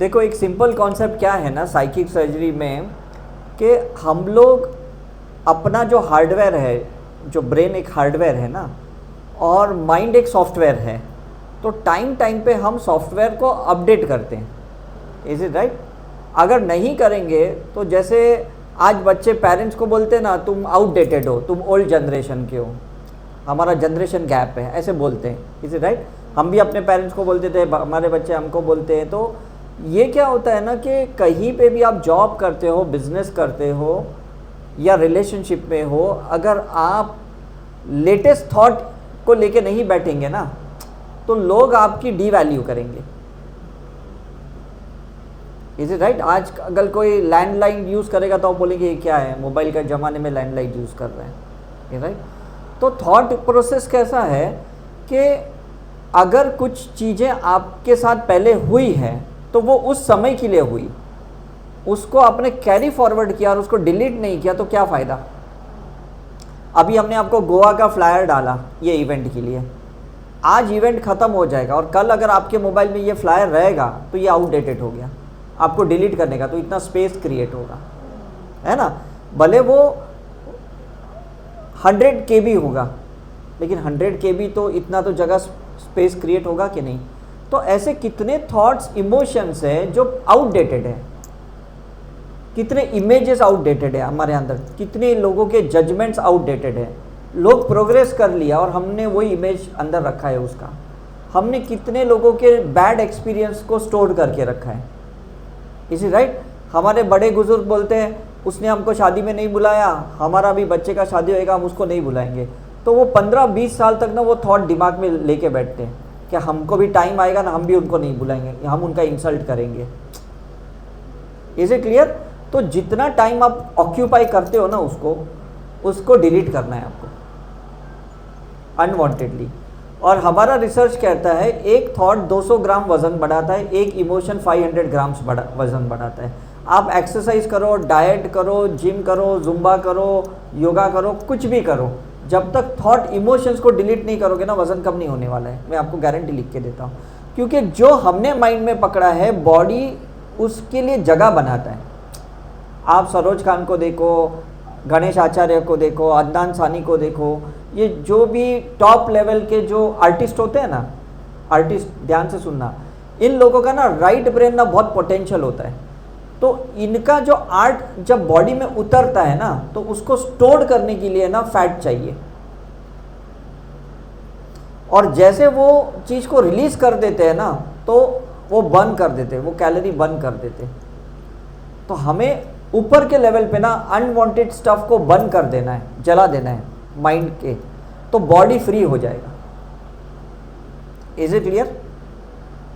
देखो एक simple concept क्या है ना साइकिक सर्जरी में, कि हम लोग अपना जो हार्डवेयर है, जो ब्रेन एक हार्डवेयर है ना, और माइंड एक सॉफ्टवेयर है, तो टाइम टाइम पे हम सॉफ्टवेयर को अपडेट करते हैं। Is it right? अगर नहीं करेंगे तो जैसे आज बच्चे पेरेंट्स को बोलते हैं ना, तुम आउटडेटेड हो, तुम ओल्ड जनरेशन के हो, हमारा जनरेशन गैप है, ऐसे बोलते हैं। Is it right? हम भी अपने पेरेंट्स को बोलते थे, हमारे बच्चे हमको बोलते हैं। तो ये क्या होता है ना कि कहीं पे भी आप जॉब करते हो, बिजनेस करते हो या रिलेशनशिप में हो, अगर आप लेटेस्ट थॉट को लेके नहीं बैठेंगे ना, तो लोग आपकी डीवैल्यू करेंगे। Is it right? आज अगर कोई लैंडलाइन यूज़ करेगा तो आप बोलेंगे ये क्या है, मोबाइल के ज़माने में लैंडलाइन यूज़ कर रहे हैं। Is right? तो थॉट प्रोसेस कैसा है कि अगर कुछ चीज़ें आपके साथ पहले हुई हैं तो वो उस समय के लिए हुई, उसको आपने कैरी फॉरवर्ड किया और उसको डिलीट नहीं किया तो क्या फ़ायदा। अभी हमने आपको गोवा का फ्लायर डाला ये इवेंट के लिए, आज इवेंट ख़त्म हो जाएगा और कल अगर आपके मोबाइल में ये फ्लायर रहेगा तो ये आउटडेटेड हो गया, आपको डिलीट करने का तो इतना स्पेस क्रिएट होगा, है ना। भले वो 100 KB होगा, लेकिन 100 KB तो इतना तो जगह स्पेस क्रिएट होगा कि नहीं। तो ऐसे कितने थॉट्स, इमोशंस हैं जो आउटडेटेड है, कितने इमेजेस आउटडेटेड है हमारे अंदर, कितने लोगों के जजमेंट्स आउटडेटेड है। लोग प्रोग्रेस कर लिया और हमने वही इमेज अंदर रखा है उसका। हमने कितने लोगों के बैड एक्सपीरियंस को स्टोर करके रखा है। इसी राइट? हमारे बड़े बुजुर्ग बोलते हैं उसने हमको शादी में नहीं बुलाया, हमारा भी बच्चे का शादी होएगा हम उसको नहीं बुलाएंगे। तो वो 15-20 साल तक ना वो थॉट दिमाग में लेके बैठते हैं कि हमको भी टाइम आएगा ना, हम भी उनको नहीं बुलाएंगे, हम उनका इंसल्ट करेंगे। Is it clear? तो जितना टाइम आप ऑक्यूपाई करते हो ना उसको डिलीट करना है आपको अनवांटेडली। और हमारा रिसर्च कहता है एक थॉट 200 ग्राम वजन बढ़ाता है, एक इमोशन 500 ग्राम्स वजन बढ़ाता है। आप एक्सरसाइज करो, डाइट करो, जिम करो, जुम्बा करो, योगा करो, कुछ भी करो, जब तक थॉट इमोशंस को डिलीट नहीं करोगे ना, वजन कम नहीं होने वाला है। मैं आपको गारंटी लिख के देता हूँ, क्योंकि जो हमने माइंड में पकड़ा है बॉडी उसके लिए जगह बनाता है। आप सरोज खान को देखो, गणेश आचार्य को देखो, अदनान सानी को देखो, ये जो भी टॉप लेवल के जो आर्टिस्ट होते हैं ना, आर्टिस्ट ध्यान से सुनना, इन लोगों का ना राइट ब्रेन ना बहुत पोटेंशियल होता है। तो इनका जो आर्ट जब बॉडी में उतरता है ना, तो उसको स्टोर करने के लिए ना फैट चाहिए, और जैसे वो चीज़ को रिलीज कर देते हैं ना, तो वो बर्न कर देते हैं, वो कैलोरी बर्न कर देते हैं। तो हमें ऊपर के लेवल पे ना अनवांटेड स्टफ को बंद कर देना है, जला देना है माइंड के, तो बॉडी फ्री हो जाएगा। Is it clear?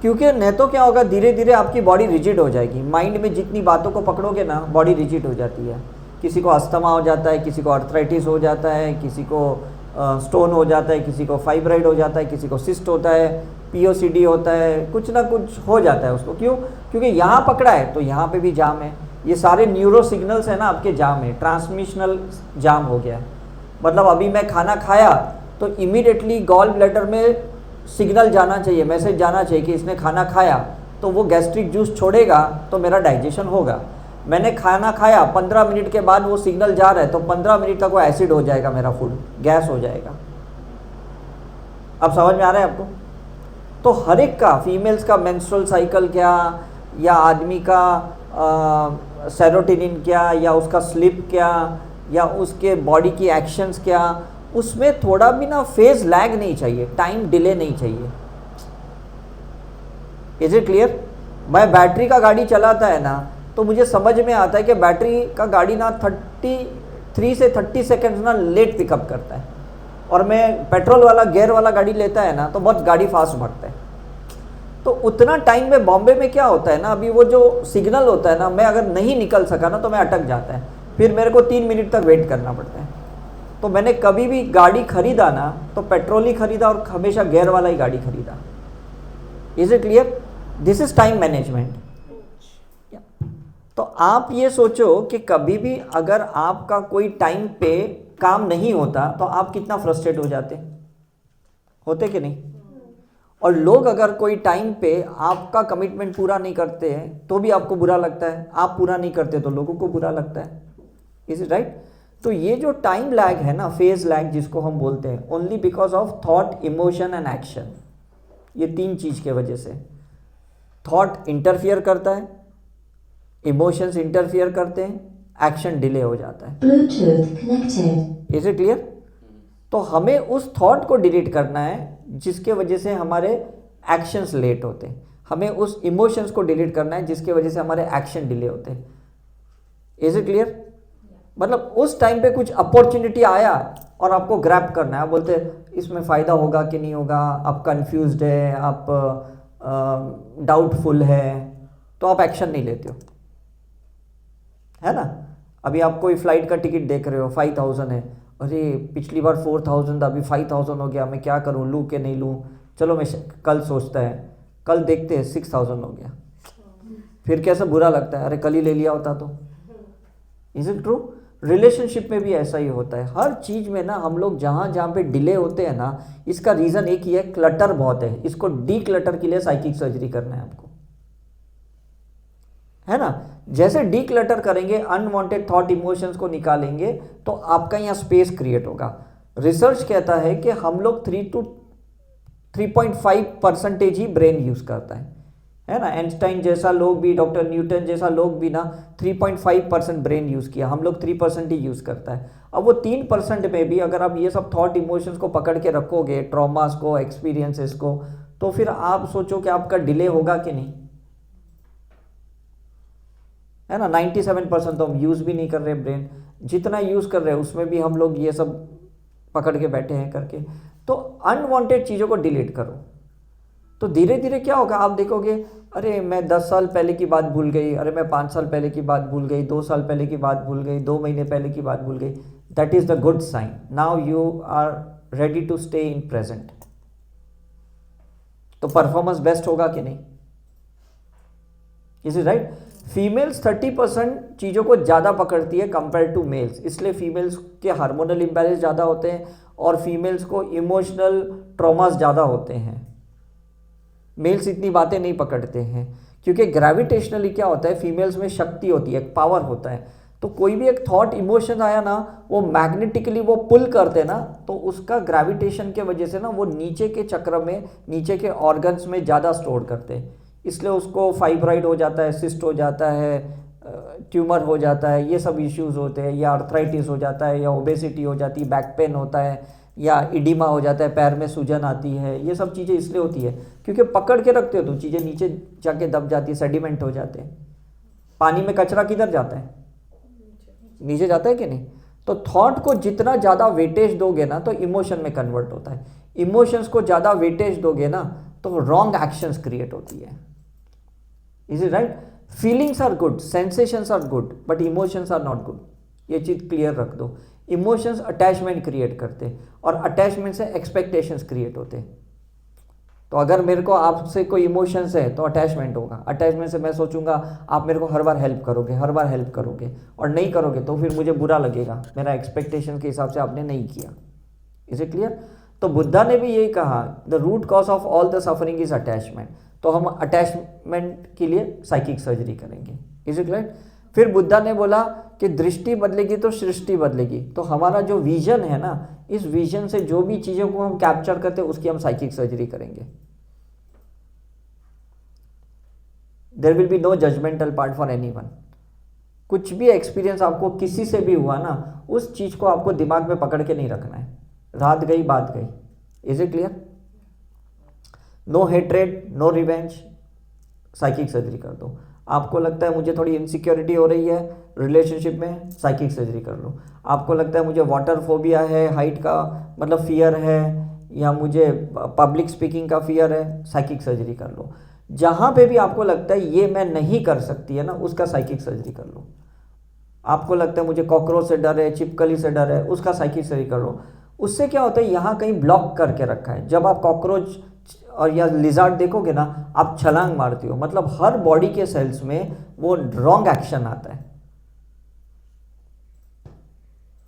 क्योंकि नहीं तो क्या होगा, धीरे धीरे आपकी बॉडी रिजिड हो जाएगी। माइंड में जितनी बातों को पकड़ोगे ना, बॉडी रिजिड हो जाती है। किसी को अस्थमा हो जाता है, किसी को आर्थराइटिस हो जाता है, किसी को स्टोन हो जाता है, किसी को फाइब्राइड हो जाता है, किसी को सिस्ट होता है, POCD होता है, कुछ ना कुछ हो जाता है उसको। क्यों? क्योंकि यहाँ पकड़ा है तो यहाँ पे भी जाम है। ये सारे न्यूरो सिग्नल्स है ना आपके जाम है, ट्रांसमिशनल जाम हो गया है। मतलब अभी मैं खाना खाया तो इमीडिएटली गॉल ब्लैडर में सिग्नल जाना चाहिए, मैसेज जाना चाहिए कि इसने खाना खाया, तो वो गैस्ट्रिक जूस छोड़ेगा तो मेरा डाइजेशन होगा। मैंने खाना खाया, 15 मिनट के बाद वो सिग्नल जा रहा है तो 15 मिनट तक वो एसिड हो जाएगा, मेरा फूड गैस हो जाएगा। अब समझ में आ रहा है आपको? तो हर एक का, फीमेल्स का मेंस्ट्रुअल साइकिल क्या, या आदमी का सेरोटोनिन क्या, या उसका स्लीप क्या, या उसके बॉडी की एक्शंस क्या, उसमें थोड़ा भी ना फेज लैग नहीं चाहिए, टाइम डिले नहीं चाहिए। Is it clear? मैं बैटरी का गाड़ी चलाता है ना, तो मुझे समझ में आता है कि बैटरी का गाड़ी ना 33 से 30 सेकेंड्स ना लेट पिकअप करता है, और मैं पेट्रोल वाला गियर वाला गाड़ी लेता है ना तो बहुत गाड़ी फास्ट भरता है। तो उतना टाइम में बॉम्बे में क्या होता है ना, अभी वो जो सिग्नल होता है ना, मैं अगर नहीं निकल सका ना तो मैं अटक जाता है, फिर मेरे को 3 मिनट तक वेट करना पड़ता है। तो मैंने कभी भी गाड़ी खरीदा ना तो पेट्रोल ही खरीदा और हमेशा गियर वाला ही गाड़ी खरीदा। Is it clear? This is time management. तो आप ये सोचो कि कभी भी अगर आपका कोई टाइम पे काम नहीं होता तो आप कितना फ्रस्ट्रेट हो जाते, होते कि नहीं? और लोग अगर कोई टाइम पे आपका कमिटमेंट पूरा नहीं करते हैं तो भी आपको बुरा लगता है, आप पूरा नहीं करते तो लोगों को बुरा लगता है। Is it right? तो ये जो टाइम लैग है ना, फेज लैग जिसको हम बोलते हैं, only because of thought, emotion and action, ये तीन चीज के वजह से। थॉट इंटरफियर करता है, इमोशंस इंटरफियर करते हैं, एक्शन डिले हो जाता है। Bluetooth connected. Is it clear? तो हमें उस थॉट को डिलीट करना है जिसके वजह से हमारे एक्शंस लेट होते हैं, हमें उस इमोशंस को डिलीट करना है जिसके वजह से हमारे एक्शन डिले होते हैं। Is it clear? मतलब उस टाइम पे कुछ अपॉर्चुनिटी आया और आपको ग्रैब करना है, आप बोलते हैं इसमें फ़ायदा होगा कि नहीं होगा, आप कंफ्यूज्ड है, आप डाउटफुल है, तो आप एक्शन नहीं लेते हो, है ना। अभी आप कोई फ्लाइट का टिकट देख रहे हो, 5000 है, अरे पिछली बार 4000 था, अभी 5000 हो गया, मैं क्या करूं, लूँ कि नहीं लूँ, चलो मैं कल सोचता है, कल देखते हैं 6000 हो गया, फिर कैसा बुरा लगता है, अरे कल ही ले लिया होता तो। Is it true? रिलेशनशिप में भी ऐसा ही होता है। हर चीज़ में ना हम लोग जहाँ जहाँ पे डिले होते हैं ना, इसका रीज़न एक ही है, क्लटर बहुत है। इसको डी क्लटर के लिए साइकिक सर्जरी करना है आपको, है ना। जैसे डी क्लटर करेंगे, अनवांटेड थॉट इमोशंस को निकालेंगे, तो आपका यहाँ स्पेस क्रिएट होगा। रिसर्च कहता है कि हम लोग 3 to 3.5% ही ब्रेन यूज़ करता है ना। आइंस्टाइन जैसा लोग भी, डॉक्टर न्यूटन जैसा लोग भी ना 3.5% ब्रेन यूज़ किया, हम लोग 3% ही यूज़ करता है। अब वो 3% में भी अगर आप ये सब थॉट इमोशंस को पकड़ के रखोगे, ट्रॉमास को, एक्सपीरियंसेस को, तो फिर आप सोचो कि आपका डिले होगा कि नहीं, है ना। 97% तो हम यूज़ भी नहीं कर रहे ब्रेन, जितना यूज़ कर रहे हैं उसमें भी हम लोग ये सब पकड़ के बैठे हैं करके। तो अनवांटेड चीज़ों को डिलीट करो, तो धीरे धीरे क्या होगा, आप देखोगे अरे मैं 10 साल पहले की बात भूल गई, अरे मैं 5 साल पहले की बात भूल गई, 2 साल पहले की बात भूल गई, 2 महीने पहले की बात भूल गई। That is the good sign. Now you are ready to stay in present. तो परफॉर्मेंस बेस्ट होगा कि नहीं? Is it right? फीमेल्स 30% चीज़ों को ज़्यादा पकड़ती है कंपेयर टू मेल्स, इसलिए फीमेल्स के हार्मोनल इम्बैलेंस ज़्यादा होते हैं और फीमेल्स को इमोशनल ट्रॉमास ज़्यादा होते हैं। मेल्स इतनी बातें नहीं पकड़ते हैं क्योंकि ग्रेविटेशनली क्या होता है, फीमेल्स में शक्ति होती है, एक पावर होता है। तो कोई भी एक थॉट इमोशन आया ना, वो मैग्नेटिकली वो पुल करते ना, तो उसका ग्रेविटेशन के वजह से ना वो नीचे के चक्र में, नीचे के ऑर्गन्स में ज़्यादा स्टोर करते हैं, इसलिए उसको फाइब्राइड हो जाता है, सिस्ट हो जाता है, ट्यूमर हो जाता है, ये सब इश्यूज होते हैं, या आर्थराइटिस हो जाता है, या ओबेसिटी हो जाती है, बैक पेन होता है, या इडिमा हो जाता है, पैर में सूजन आती है। ये सब चीज़ें इसलिए होती है क्योंकि पकड़ के रखते हो तो चीज़ें नीचे जाके दब जाती है, सेडिमेंट हो जाते हैं। पानी में कचरा किधर जाता है? नीचे जाता है कि नहीं? तो थॉट को जितना ज़्यादा वेटेज दोगे ना, तो इमोशन में कन्वर्ट होता है। इमोशंस को ज़्यादा वेटेज दोगे ना, तो रॉन्ग एक्शंस क्रिएट होती है। Is it right? Feelings are good, sensations are good, but emotions are not good. ये चीज़ क्लियर रख दो। इमोशंस अटैचमेंट क्रिएट करते हैं और अटैचमेंट से एक्सपेक्टेशंस क्रिएट होते हैं। तो अगर मेरे को आपसे कोई इमोशंस है तो अटैचमेंट होगा, अटैचमेंट से मैं सोचूंगा आप मेरे को हर बार हेल्प करोगे, हर बार हेल्प करोगे, और नहीं करोगे तो फिर मुझे बुरा लगेगा, मेरा एक्सपेक्टेशन के हिसाब से आपने नहीं किया। Is it clear? तो बुद्धा ने भी यही कहा, the root cause of all the suffering is attachment. तो हम अटैचमेंट के लिए साइकिक सर्जरी करेंगे। Is it right? फिर बुद्धा ने बोला कि दृष्टि बदलेगी तो सृष्टि बदलेगी। तो हमारा जो विजन है ना, इस विजन से जो भी चीज़ों को हम कैप्चर करते हैं उसकी हम साइकिक सर्जरी करेंगे। There will be no judgmental part for anyone. कुछ भी एक्सपीरियंस आपको किसी से भी हुआ ना, उस चीज़ को आपको दिमाग में पकड़ के नहीं रखना है। रात गई बात गई। Is it clear? No hatred, no revenge, psychic surgery कर दो। आपको लगता है मुझे थोड़ी इनसिक्योरिटी हो रही है रिलेशनशिप में, साइकिक सर्जरी कर लो। आपको लगता है मुझे वाटर फोबिया है, हाइट का मतलब फियर है, या मुझे पब्लिक स्पीकिंग का फियर है, साइकिक सर्जरी कर लो। जहाँ पे भी आपको लगता है ये मैं नहीं कर सकती है ना, उसका साइकिक सर्जरी कर लो। आपको लगता है मुझे कॉकरोच से डर है, छिपकली से डर है, उसका साइकिक सर्जरी कर लो। उससे क्या होता है, यहाँ कहीं ब्लॉक करके रखा है। जब आप कॉकरोच और या लिजार्ड देखोगे ना, आप छलांग मारती हो, मतलब हर बॉडी के सेल्स में वो रॉन्ग एक्शन आता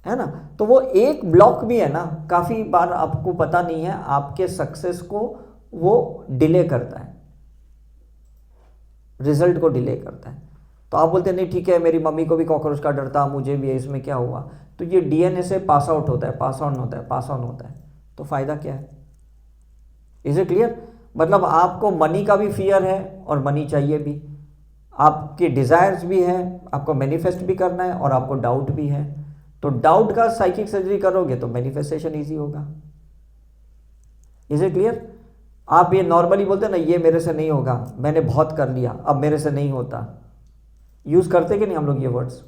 है ना। तो वो एक ब्लॉक भी है ना, काफ़ी बार आपको पता नहीं है आपके सक्सेस को वो डिले करता है, रिजल्ट को डिले करता है। तो आप बोलते हैं नहीं ठीक है, मेरी मम्मी को भी कॉकरोच का डर था, मुझे भी है, इसमें क्या हुआ? तो ये डीएनए से पास आउट होता है, पास ऑन होता है, पास ऑन होता है, तो फायदा क्या है? Is it clear? मतलब आपको मनी का भी फियर है और मनी चाहिए भी, आपके डिजायर्स भी हैं, आपको मैनिफेस्ट भी करना है और आपको डाउट भी है। तो डाउट का साइकिक सर्जरी करोगे तो मैनिफेस्टेशन इजी होगा। Is it clear? आप ये नॉर्मली बोलते हैं ना, ये मेरे से नहीं होगा, मैंने बहुत कर लिया, अब मेरे से नहीं होता। यूज करते कि नहीं हम लोग ये वर्ड्स,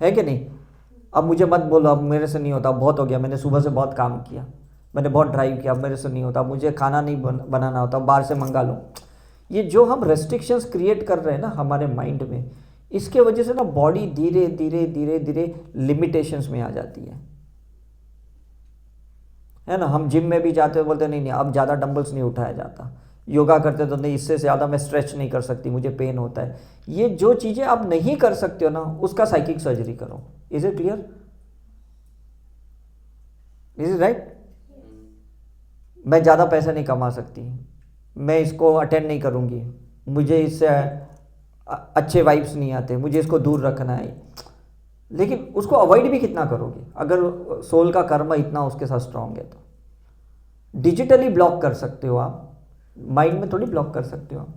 है कि नहीं? अब मुझे मत बोलो, अब मेरे से नहीं होता, अब बहुत हो गया, मैंने सुबह से बहुत काम किया, मैंने बहुत ड्राइव किया, अब मेरे से नहीं होता, मुझे खाना नहीं बनाना होता, बाहर से मंगा लो। ये जो हम रेस्ट्रिक्शंस क्रिएट कर रहे हैं ना हमारे माइंड में, इसके वजह से ना बॉडी धीरे धीरे धीरे धीरे लिमिटेशंस में आ जाती है ना। हम जिम में भी जाते हैं, बोलते नहीं नहीं अब ज़्यादा डंबल्स नहीं उठाया जाता, योगा करते तो नहीं इससे ज़्यादा मैं स्ट्रेच नहीं कर सकती, मुझे पेन होता है। ये जो चीज़ें आप नहीं कर सकते हो ना, उसका साइकिक सर्जरी करो। Is it clear? Is it right? मैं ज़्यादा पैसा नहीं कमा सकती, मैं इसको अटेंड नहीं करूँगी, मुझे इससे अच्छे वाइब्स नहीं आते, मुझे इसको दूर रखना है। लेकिन उसको अवॉइड भी कितना करोगे अगर सोल का कर्म इतना उसके साथ स्ट्रांग है? तो डिजिटली ब्लॉक कर सकते हो आप, माइंड में थोड़ी ब्लॉक कर सकते हो,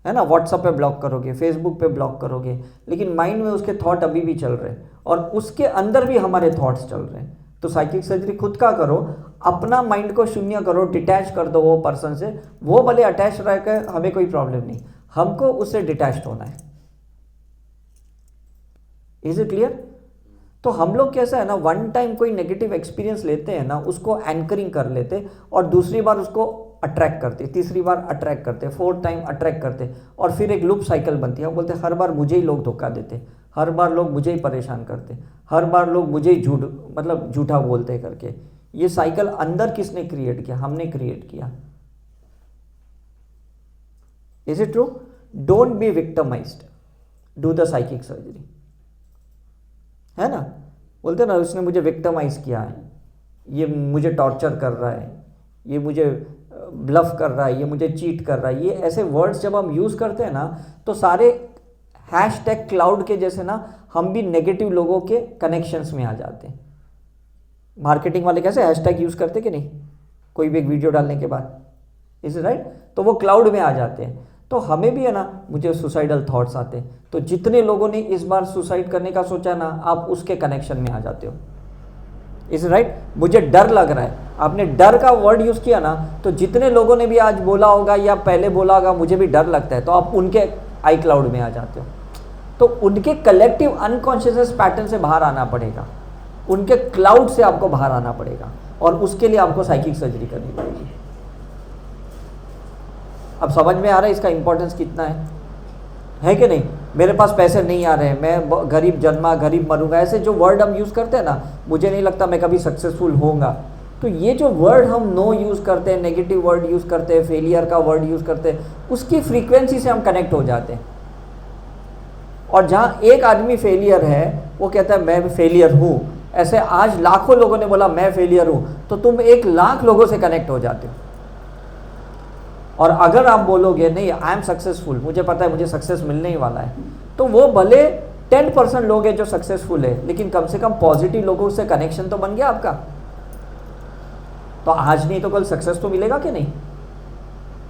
है ना। व्हाट्सएप पे ब्लॉक करोगे, फेसबुक पे ब्लॉक करोगे, लेकिन माइंड में उसके थॉट अभी भी चल रहे हैं और उसके अंदर भी हमारे थॉट्स चल रहे हैं। तो साइकिक सर्जरी खुद का करो, अपना माइंड को शून्य करो, डिटैच कर दो वो पर्सन से। वो भले अटैच रहकर हमें कोई प्रॉब्लम नहीं, हमको उससे डिटैच होना है। Is it clear? तो हम लोग कैसा है ना, वन टाइम कोई नेगेटिव एक्सपीरियंस लेते हैं ना, उसको एंकरिंग कर लेते और दूसरी बार उसको अट्रैक्ट करते, तीसरी बार अट्रैक्ट करते, फोर्थ टाइम अट्रैक्ट करते और फिर एक लूप साइकिल बनती है। हम बोलते हर बार मुझे ही लोग धोखा देते, हर बार लोग मुझे ही परेशान करते, हर बार लोग मुझे ही झूठा बोलते करके। ये साइकिल अंदर किसने क्रिएट किया? हमने क्रिएट किया। Is it true? Don't be victimised, do the psychic surgery, है ना। बोलते ना उसने मुझे विक्टिमाइज किया है, ये मुझे टॉर्चर कर रहा है, ये मुझे ब्लफ कर रहा है, ये मुझे चीट कर रहा है। ये ऐसे वर्ड्स जब हम यूज़ करते हैं ना, तो सारे हैशटैग क्लाउड के जैसे ना हम भी नेगेटिव लोगों के कनेक्शंस में आ जाते हैं। मार्केटिंग वाले कैसे हैशटैग यूज़ करते कि नहीं, कोई भी एक वीडियो डालने के बाद, इज राइट? तो वो क्लाउड में आ जाते हैं। तो हमें भी है ना, मुझे सुसाइडल थॉट्स आते हैं, तो जितने लोगों ने इस बार सुसाइड करने का सोचा ना, आप उसके कनेक्शन में आ जाते हो। Is right? मुझे डर लग रहा है, आपने डर का वर्ड यूज़ किया ना, तो जितने लोगों ने भी आज बोला होगा या पहले बोला होगा मुझे भी डर लगता है, तो आप उनके आई क्लाउड में आ जाते हो। तो उनके कलेक्टिव अनकॉन्शियस पैटर्न से बाहर आना पड़ेगा, उनके क्लाउड से आपको बाहर आना पड़ेगा, और उसके लिए आपको साइकिक सर्जरी करनी पड़ेगी। अब समझ में आ रहा है इसका इंपॉर्टेंस कितना है कि नहीं? मेरे पास पैसे नहीं आ रहे हैं, मैं गरीब जन्मा गरीब मरूंगा, ऐसे जो वर्ड हम यूज़ करते हैं ना, मुझे नहीं लगता मैं कभी सक्सेसफुल होऊंगा। तो ये जो वर्ड हम नो यूज़ करते हैं, नेगेटिव वर्ड यूज़ करते हैं, फेलियर का वर्ड यूज़ करते हैं, उसकी फ्रीक्वेंसी से हम कनेक्ट हो जाते हैं। और जहाँ एक आदमी फेलियर है, वो कहता है मैं फेलियर हूँ, ऐसे आज लाखों लोगों ने बोला मैं फेलियर हूँ, तो तुम 1,00,000 लोगों से कनेक्ट हो जाते हो। और अगर आप बोलोगे नहीं आई एम सक्सेसफुल, मुझे पता है मुझे सक्सेस मिलने ही वाला है, तो वो भले 10% लोग हैं जो सक्सेसफुल है, लेकिन कम से कम पॉजिटिव लोगों से कनेक्शन तो बन गया आपका। तो आज नहीं तो कल सक्सेस तो मिलेगा कि नहीं?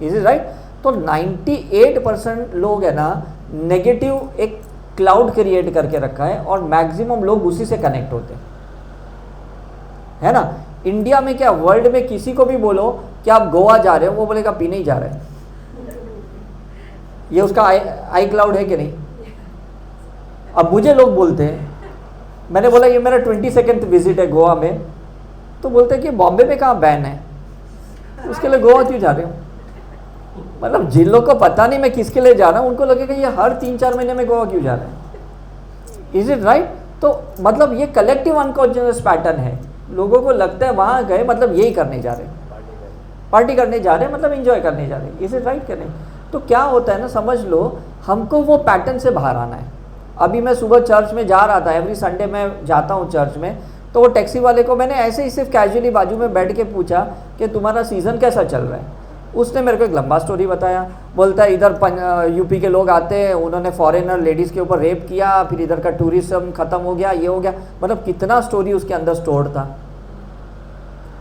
Is it right? तो 98% लोग है ना, नेगेटिव एक क्लाउड क्रिएट करके रखा है और मैक्सिमम लोग उसी से कनेक्ट होते हैं, है ना। इंडिया में क्या, वर्ल्ड में किसी को भी बोलो कि आप गोवा जा रहे हो, वो बोलेगा पीने ही जा रहे हैं। ये उसका आई क्लाउड है कि नहीं? अब मुझे लोग बोलते हैं, मैंने बोला ये मेरा 22nd विजिट है गोवा में, तो बोलते हैं कि बॉम्बे में कहाँ बैन है, उसके लिए गोवा क्यों जा रहे हो? मतलब जिन लोग को पता नहीं मैं किसके लिए जा रहा हूँ, उनको लगेगा ये हर 3-4 महीने में गोवा क्यों जा रहे हैं। Is it right? तो मतलब ये कलेक्टिव अनकॉन्शियस पैटर्न है, लोगों को लगता है वहाँ गए मतलब यही करने जा रहे हैं, पार्टी करने जा रहे हैं, मतलब एंजॉय करने जा रहे हैं। इज इट राइट कि नहीं? तो क्या होता है ना, समझ लो हमको वो पैटर्न से बाहर आना है। अभी मैं सुबह चर्च में जा रहा था, एवरी संडे मैं जाता हूँ चर्च में, तो वो टैक्सी वाले को मैंने ऐसे ही सिर्फ कैजुअली बाजू में बैठ के पूछा कि तुम्हारा सीज़न कैसा चल रहा है। उसने मेरे को एक लंबा स्टोरी बताया। बोलता है इधर यूपी के लोग आते हैं, उन्होंने फॉरेनर लेडीज़ के ऊपर रेप किया, फिर इधर का टूरिज्म ख़त्म हो गया, ये हो गया। मतलब कितना स्टोरी उसके अंदर स्टोर था।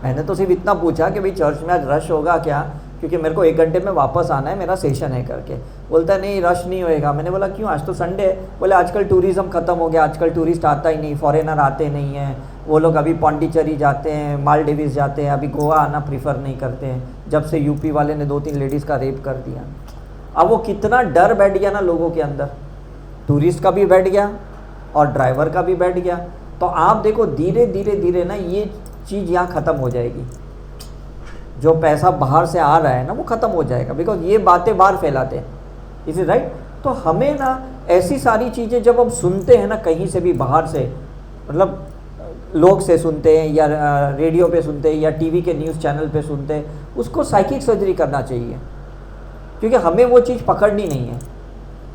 मैंने तो सिर्फ इतना पूछा कि भाई चर्च में आज रश होगा क्या, क्योंकि मेरे को 1 घंटे में वापस आना है, मेरा सेशन है करके। बोलता है नहीं रश नहीं होएगा। मैंने बोला क्यों, आज तो संडे है। बोले आजकल टूरिज़्म ख़त्म हो गया, आजकल टूरिस्ट आता ही नहीं, फॉरेनर आते नहीं हैं, वो लोग अभी पौंडीचेरी जाते हैं, मालदीव्स जाते हैं, अभी गोवा आना प्रीफर नहीं करते हैं, जब से यूपी वाले ने 2-3 लेडीज़ का रेप कर दिया। अब वो कितना डर बैठ गया ना लोगों के अंदर, टूरिस्ट का भी बैठ गया और ड्राइवर का भी बैठ गया। तो आप देखो धीरे धीरे धीरे ना ये चीज़ यहाँ ख़त्म हो जाएगी। जो पैसा बाहर से आ रहा है ना वो ख़त्म हो जाएगा, बिकॉज ये बातें बाहर फैलाते हैं। Is it right? तो हमें ना ऐसी सारी चीज़ें जब हम सुनते हैं ना कहीं से भी बाहर से, मतलब लोग से सुनते हैं या रेडियो पे सुनते हैं या टीवी के न्यूज़ चैनल पे सुनते हैं, उसको साइकिक सर्जरी करना चाहिए, क्योंकि हमें वो चीज़ पकड़नी नहीं है।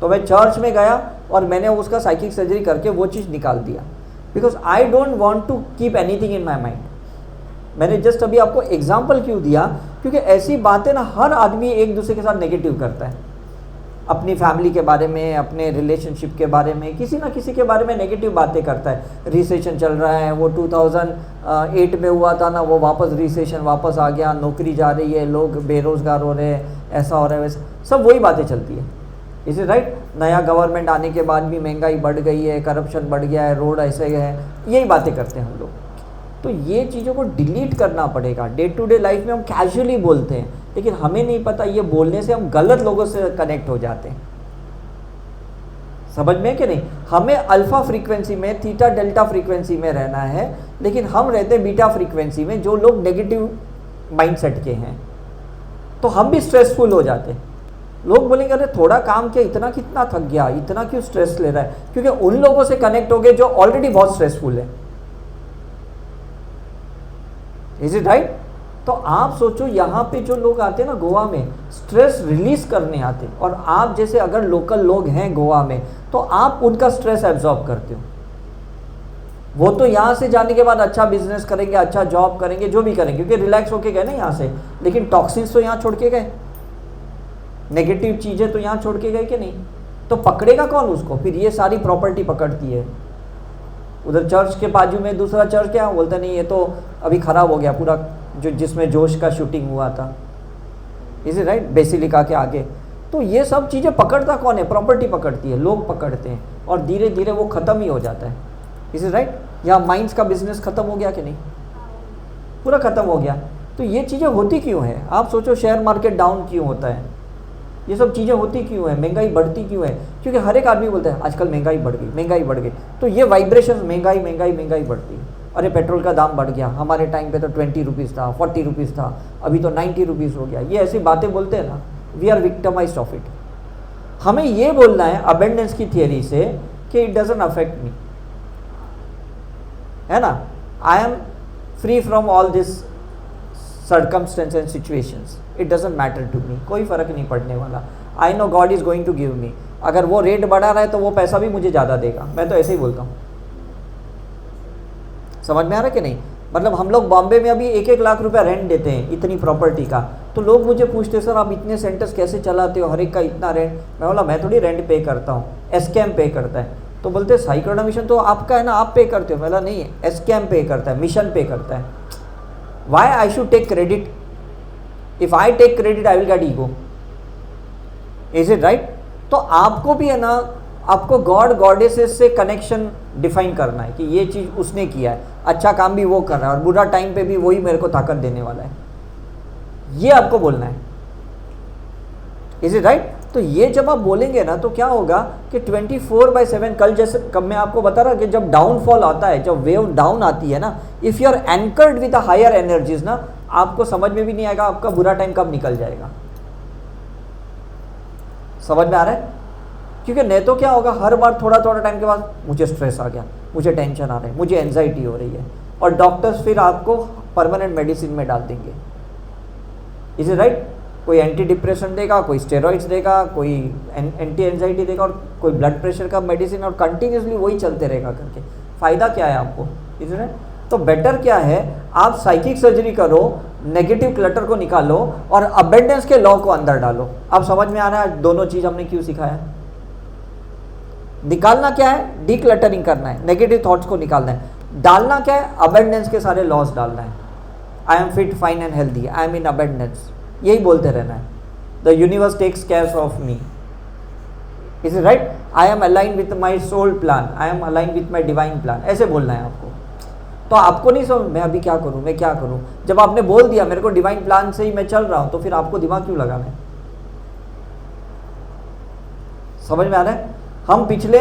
तो मैं चर्च में गया और मैंने उसका साइकिक सर्जरी करके वो चीज़ निकाल दिया, because I don't want to keep anything in my mind. मैंने जस्ट अभी आपको एग्जाम्पल क्यों दिया, क्योंकि ऐसी बातें ना हर आदमी एक दूसरे के साथ नेगेटिव करता है, अपनी फैमिली के बारे में, अपने रिलेशनशिप के बारे में, किसी ना किसी के बारे में नेगेटिव बातें करता है। रिसेशन चल रहा है, वो 2008 में हुआ था ना, वो वापस रिसेशन वापस आ गया, नौकरी जा रही है, लोग बेरोज़गार हो रहे हैं, ऐसा हो रहा है, वैसा सब वही बातें चलती है। Is it right? नया गवर्नमेंट आने के बाद भी महंगाई बढ़ गई है, करप्शन बढ़ गया है, रोड ऐसे है, यही बातें करते हैं हम लोग। तो ये चीज़ों को डिलीट करना पड़ेगा। डे टू डे लाइफ में हम कैजुअली बोलते हैं, लेकिन हमें नहीं पता ये बोलने से हम गलत लोगों से कनेक्ट हो जाते हैं। समझ में कि नहीं? हमें अल्फा फ्रीक्वेंसी में, थीटा डेल्टा फ्रीक्वेंसी में रहना है, लेकिन हम रहते हैं बीटा फ्रीक्वेंसी में, जो लोग नेगेटिव माइंडसेट के हैं, तो हम भी स्ट्रेसफुल हो जाते हैं। लोग बोलेंगे अरे थोड़ा काम किया, इतना कितना थक गया, इतना क्यों स्ट्रेस ले रहा है, क्योंकि उन लोगों से कनेक्ट हो गए जो ऑलरेडी बहुत स्ट्रेसफुल है। Is it right? तो आप सोचो यहाँ पे जो लोग आते हैं ना गोवा में, स्ट्रेस रिलीज करने आते हैं, और आप जैसे अगर लोकल लोग हैं गोवा में, तो आप उनका स्ट्रेस एब्जॉर्ब करते हो। वो तो यहाँ से जाने के बाद अच्छा बिजनेस करेंगे, अच्छा जॉब करेंगे, जो भी करेंगे, क्योंकि रिलैक्स होके गए ना यहाँ से, लेकिन टॉक्सिन्स तो यहाँ छोड़ के गए, नेगेटिव चीज़ें तो यहाँ छोड़ के गए कि नहीं? तो पकड़ेगा कौन उसको? फिर ये सारी प्रॉपर्टी पकड़ती है। उधर चर्च के बाजू में दूसरा चर्च क्या बोलता नहीं, ये तो अभी ख़राब हो गया पूरा, जो जिसमें जोश का शूटिंग हुआ था। Is it right? बेसिलिका के आगे। तो ये सब चीज़ें पकड़ता कौन है? प्रॉपर्टी पकड़ती है, लोग पकड़ते हैं, और धीरे धीरे वो ख़त्म ही हो जाता है। Is it right? यहाँ माइंड्स का बिजनेस ख़त्म हो गया कि नहीं? पूरा ख़त्म हो गया। तो ये चीज़ें होती क्यों है? आप सोचो, शेयर मार्केट डाउन क्यों होता है, ये सब चीज़ें होती क्यों है, महंगाई बढ़ती क्यों है? क्योंकि हर एक आदमी बोलता है आजकल महंगाई बढ़ गई, महंगाई बढ़ गई। तो ये वाइब्रेशन, महंगाई महंगाई महंगाई बढ़ती है। अरे पेट्रोल का दाम बढ़ गया, हमारे टाइम पे तो 20 रुपीज़ था, 40 रुपीज़ था, अभी तो 90 रुपीज़ हो गया। ये ऐसी बातें बोलते हैं ना, we are victimized of it. हमें ये बोलना है अबेंडेंस की थियरी से कि इट डजंट अफेक्ट मी, है ना, I am free from all this circumstances and situations, it doesn't matter to me, कोई फ़र्क नहीं पड़ने वाला। I know God is going to give me, अगर वो रेट बढ़ा रहा है तो वो पैसा भी मुझे ज़्यादा देगा। मैं तो ऐसे ही बोलता हूँ। समझ में आ रहा है कि नहीं? मतलब हम लोग बॉम्बे में अभी 1-1 लाख रुपया रेंट देते हैं इतनी प्रॉपर्टी का, तो लोग मुझे पूछते सर आप इतने सेंटर्स कैसे चलाते हो, हर एक का इतना रेंट। मैं बोला मैं थोड़ी रेंट पे करता हूँ, एसकेएम पे करता है। तो बोलते साइक्लोडा मिशन तो आपका है ना, आप पे करते हो। बोला नहीं, एसकेएम पे करता है, मिशन पे करता है। Why I should take credit? If I take credit, I will get ego. Is it right? तो आपको भी है ना, आपको गॉड गॉडेसेस से कनेक्शन डिफाइन करना है कि ये चीज़ उसने किया है, अच्छा काम भी वो कर रहा है, और बुरा टाइम पे भी वही मेरे को ताकत देने वाला है, ये आपको बोलना है। Is it right? तो ये जब आप बोलेंगे ना तो क्या होगा कि 24/7, कल जैसे कब मैं आपको बता रहा कि जब डाउनफॉल आता है, जब वेव डाउन आती है ना, if you are anchored with higher energies ना, आपको समझ में भी नहीं आएगा आपका बुरा टाइम कब निकल जाएगा। समझ में आ रहा है? क्योंकि नहीं तो क्या होगा, हर बार थोड़ा थोड़ा टाइम के बाद मुझे स्ट्रेस आ गया, मुझे टेंशन आ रहा है, मुझे एंजाइटी हो रही है, और डॉक्टर्स फिर आपको परमानेंट मेडिसिन में डाल देंगे। Is it right? कोई एंटी डिप्रेशन देगा, कोई स्टेरॉइड्स देगा, कोई एंटी एंजाइटी देगा, और कोई ब्लड प्रेशर का मेडिसिन, और कंटिन्यूसली वही चलते रहेगा करके। फ़ायदा क्या है आपको? Is it? तो बेटर क्या है, आप साइकिक सर्जरी करो, नेगेटिव क्लटर को निकालो और अबेंडेंस के लॉ को अंदर डालो। अब समझ में आ रहा है दोनों चीज हमने क्यों सिखाया? निकालना क्या है? डीक्लटरिंग करना है, नेगेटिव थॉट्स को निकालना है। डालना क्या है? अबेंडेंस के सारे लॉस डालना है। I am fit, fine and healthy, I am in abundance, यही बोलते रहना है। The universe takes care of me, is it right? I am align with my soul plan, I am align with my divine plan, ऐसे बोलना है आपको। तो आपको नहीं समझ मैं अभी क्या करूं, मैं क्या करूं। जब आपने बोल दिया मेरे को डिवाइन प्लान से ही मैं चल रहा हूं, तो फिर आपको दिमाग क्यों लगाना है? समझ में आ रहा है? हम पिछले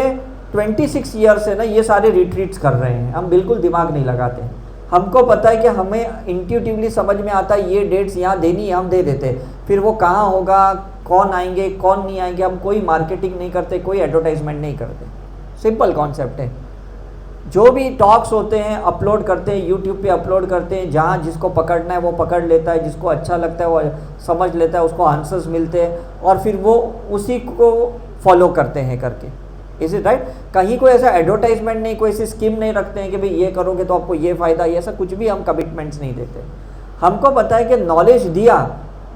26 ईयर से ना ये सारे रिट्रीट्स कर रहे हैं, हम बिल्कुल दिमाग नहीं लगाते। हमको पता है कि हमें इंट्यूटिवली समझ में आता है ये डेट्स यहाँ देनी है, हम दे देते। फिर वो कहाँ होगा, कौन आएंगे, कौन नहीं आएंगे, हम कोई मार्केटिंग नहीं करते, कोई एडवर्टाइजमेंट नहीं करते। सिंपल कॉन्सेप्ट है। जो भी टॉक्स होते हैं अपलोड करते हैं, यूट्यूब पे अपलोड करते हैं, जहाँ जिसको पकड़ना है वो पकड़ लेता है, जिसको अच्छा लगता है वो समझ लेता है, उसको आंसर्स मिलते हैं और फिर वो उसी को फॉलो करते हैं करके। Is it right? कहीं कोई ऐसा एडवर्टाइजमेंट नहीं, कोई ऐसी स्कीम नहीं रखते हैं कि भाई ये करोगे तो आपको ये फ़ायदा, ये ऐसा कुछ भी हम कमिटमेंट्स नहीं देते। हमको पता है कि नॉलेज दिया,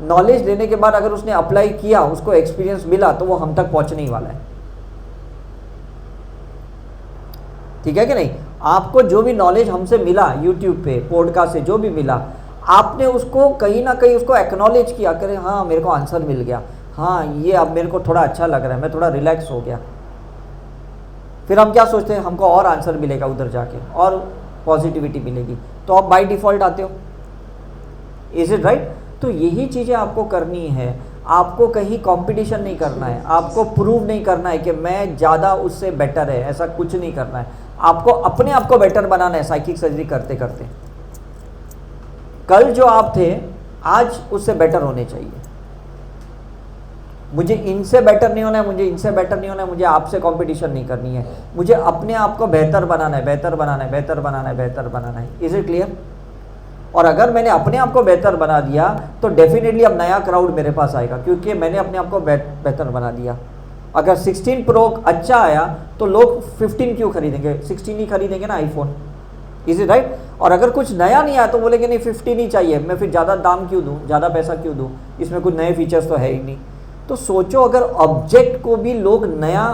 नॉलेज देने के बाद अगर उसने अप्लाई किया, उसको एक्सपीरियंस मिला, तो वो हम तक पहुँचने ही वाला है। ठीक है कि नहीं? आपको जो भी नॉलेज हमसे मिला यूट्यूब पे, पॉडकास्ट से जो भी मिला, आपने उसको कहीं ना कहीं उसको एक्नॉलेज किया, करें हाँ मेरे को आंसर मिल गया, हाँ ये अब मेरे को थोड़ा अच्छा लग रहा है, मैं थोड़ा रिलैक्स हो गया। फिर हम क्या सोचते हैं, हमको और आंसर मिलेगा उधर जाके और पॉजिटिविटी मिलेगी, तो आप बाय डिफ़ॉल्ट आते हो। Is it right? तो यही चीज़ें आपको करनी है। आपको कहीं कंपटीशन नहीं करना है, आपको प्रूव नहीं करना है कि मैं ज़्यादा उससे बेटर है, ऐसा कुछ नहीं करना है। आपको अपने आप को बेटर बनाना है साइकिक सर्जरी करते करते। कल जो आप थे आज उससे बेटर होने चाहिए। मुझे इनसे बेटर नहीं होना है, मुझे इनसे बेटर नहीं होना है, मुझे आपसे कंपटीशन नहीं करनी है, मुझे अपने आप को बेहतर बनाना है, बेहतर बनाना है, बेहतर बनाना है, बेहतर बनाना है। Is it clear? और अगर मैंने अपने आप को बेहतर बना दिया तो डेफिनेटली अब नया क्राउड मेरे पास आएगा, क्योंकि मैंने अपने आप को बेहतर बना दिया। अगर 16 प्रो अच्छा आया तो लोग 15 क्यों खरीदेंगे, 16 ही खरीदेंगे ना आईफोन। Is it right? और अगर कुछ नया नहीं आया तो बोलेंगे नहीं 15 ही चाहिए, मैं फिर ज़्यादा दाम क्यों दूँ, ज़्यादा पैसा क्यों दूँ, इसमें कुछ नए फीचर्स तो है ही नहीं। तो सोचो, अगर ऑब्जेक्ट को भी लोग नया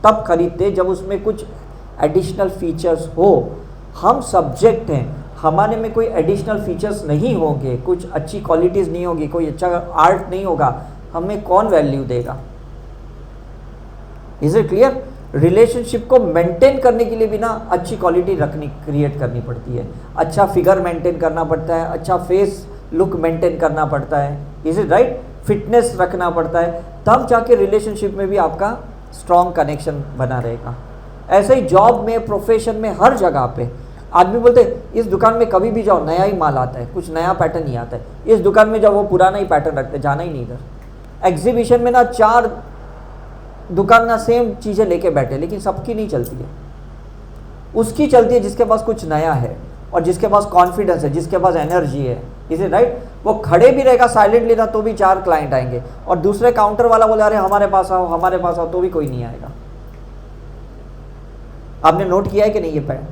तब खरीदते जब उसमें कुछ एडिशनल फीचर्स हो। हम सब्जेक्ट हैं, हमारे में कोई एडिशनल फीचर्स नहीं होंगे, कुछ अच्छी क्वालिटीज़ नहीं होगी, कोई अच्छा आर्ट नहीं होगा, हमें कौन वैल्यू देगा? Is it clear? रिलेशनशिप को मेंटेन करने के लिए भी ना अच्छी क्वालिटी क्रिएट करनी पड़ती है, अच्छा फिगर मेंटेन करना पड़ता है, अच्छा फेस लुक मेंटेन करना पड़ता है। Is it right? फिटनेस रखना पड़ता है, तब जाके रिलेशनशिप में भी आपका स्ट्रॉन्ग कनेक्शन बना रहेगा। ऐसे ही जॉब में, प्रोफेशन में, हर जगह पे आदमी बोलते हैं इस दुकान में कभी भी जाओ नया ही माल आता है, कुछ नया पैटर्न नहीं आता है, इस दुकान में जाओ वो पुराना ही पैटर्न रखते, जाना ही नहीं इधर। एग्जीबिशन में ना 4 दुकान ना सेम चीज़ें लेके बैठे, लेकिन सबकी नहीं चलती है। उसकी चलती है जिसके पास कुछ नया है और जिसके पास कॉन्फिडेंस है, जिसके पास एनर्जी है। Is it right? वो खड़े भी रहेगा साइलेंटली ना तो भी 4 क्लाइंट आएंगे, और दूसरे काउंटर वाला बोले अरे हमारे पास आओ, हमारे पास आओ, तो भी कोई नहीं आएगा। आपने नोट किया है कि नहीं ये पैटर्न?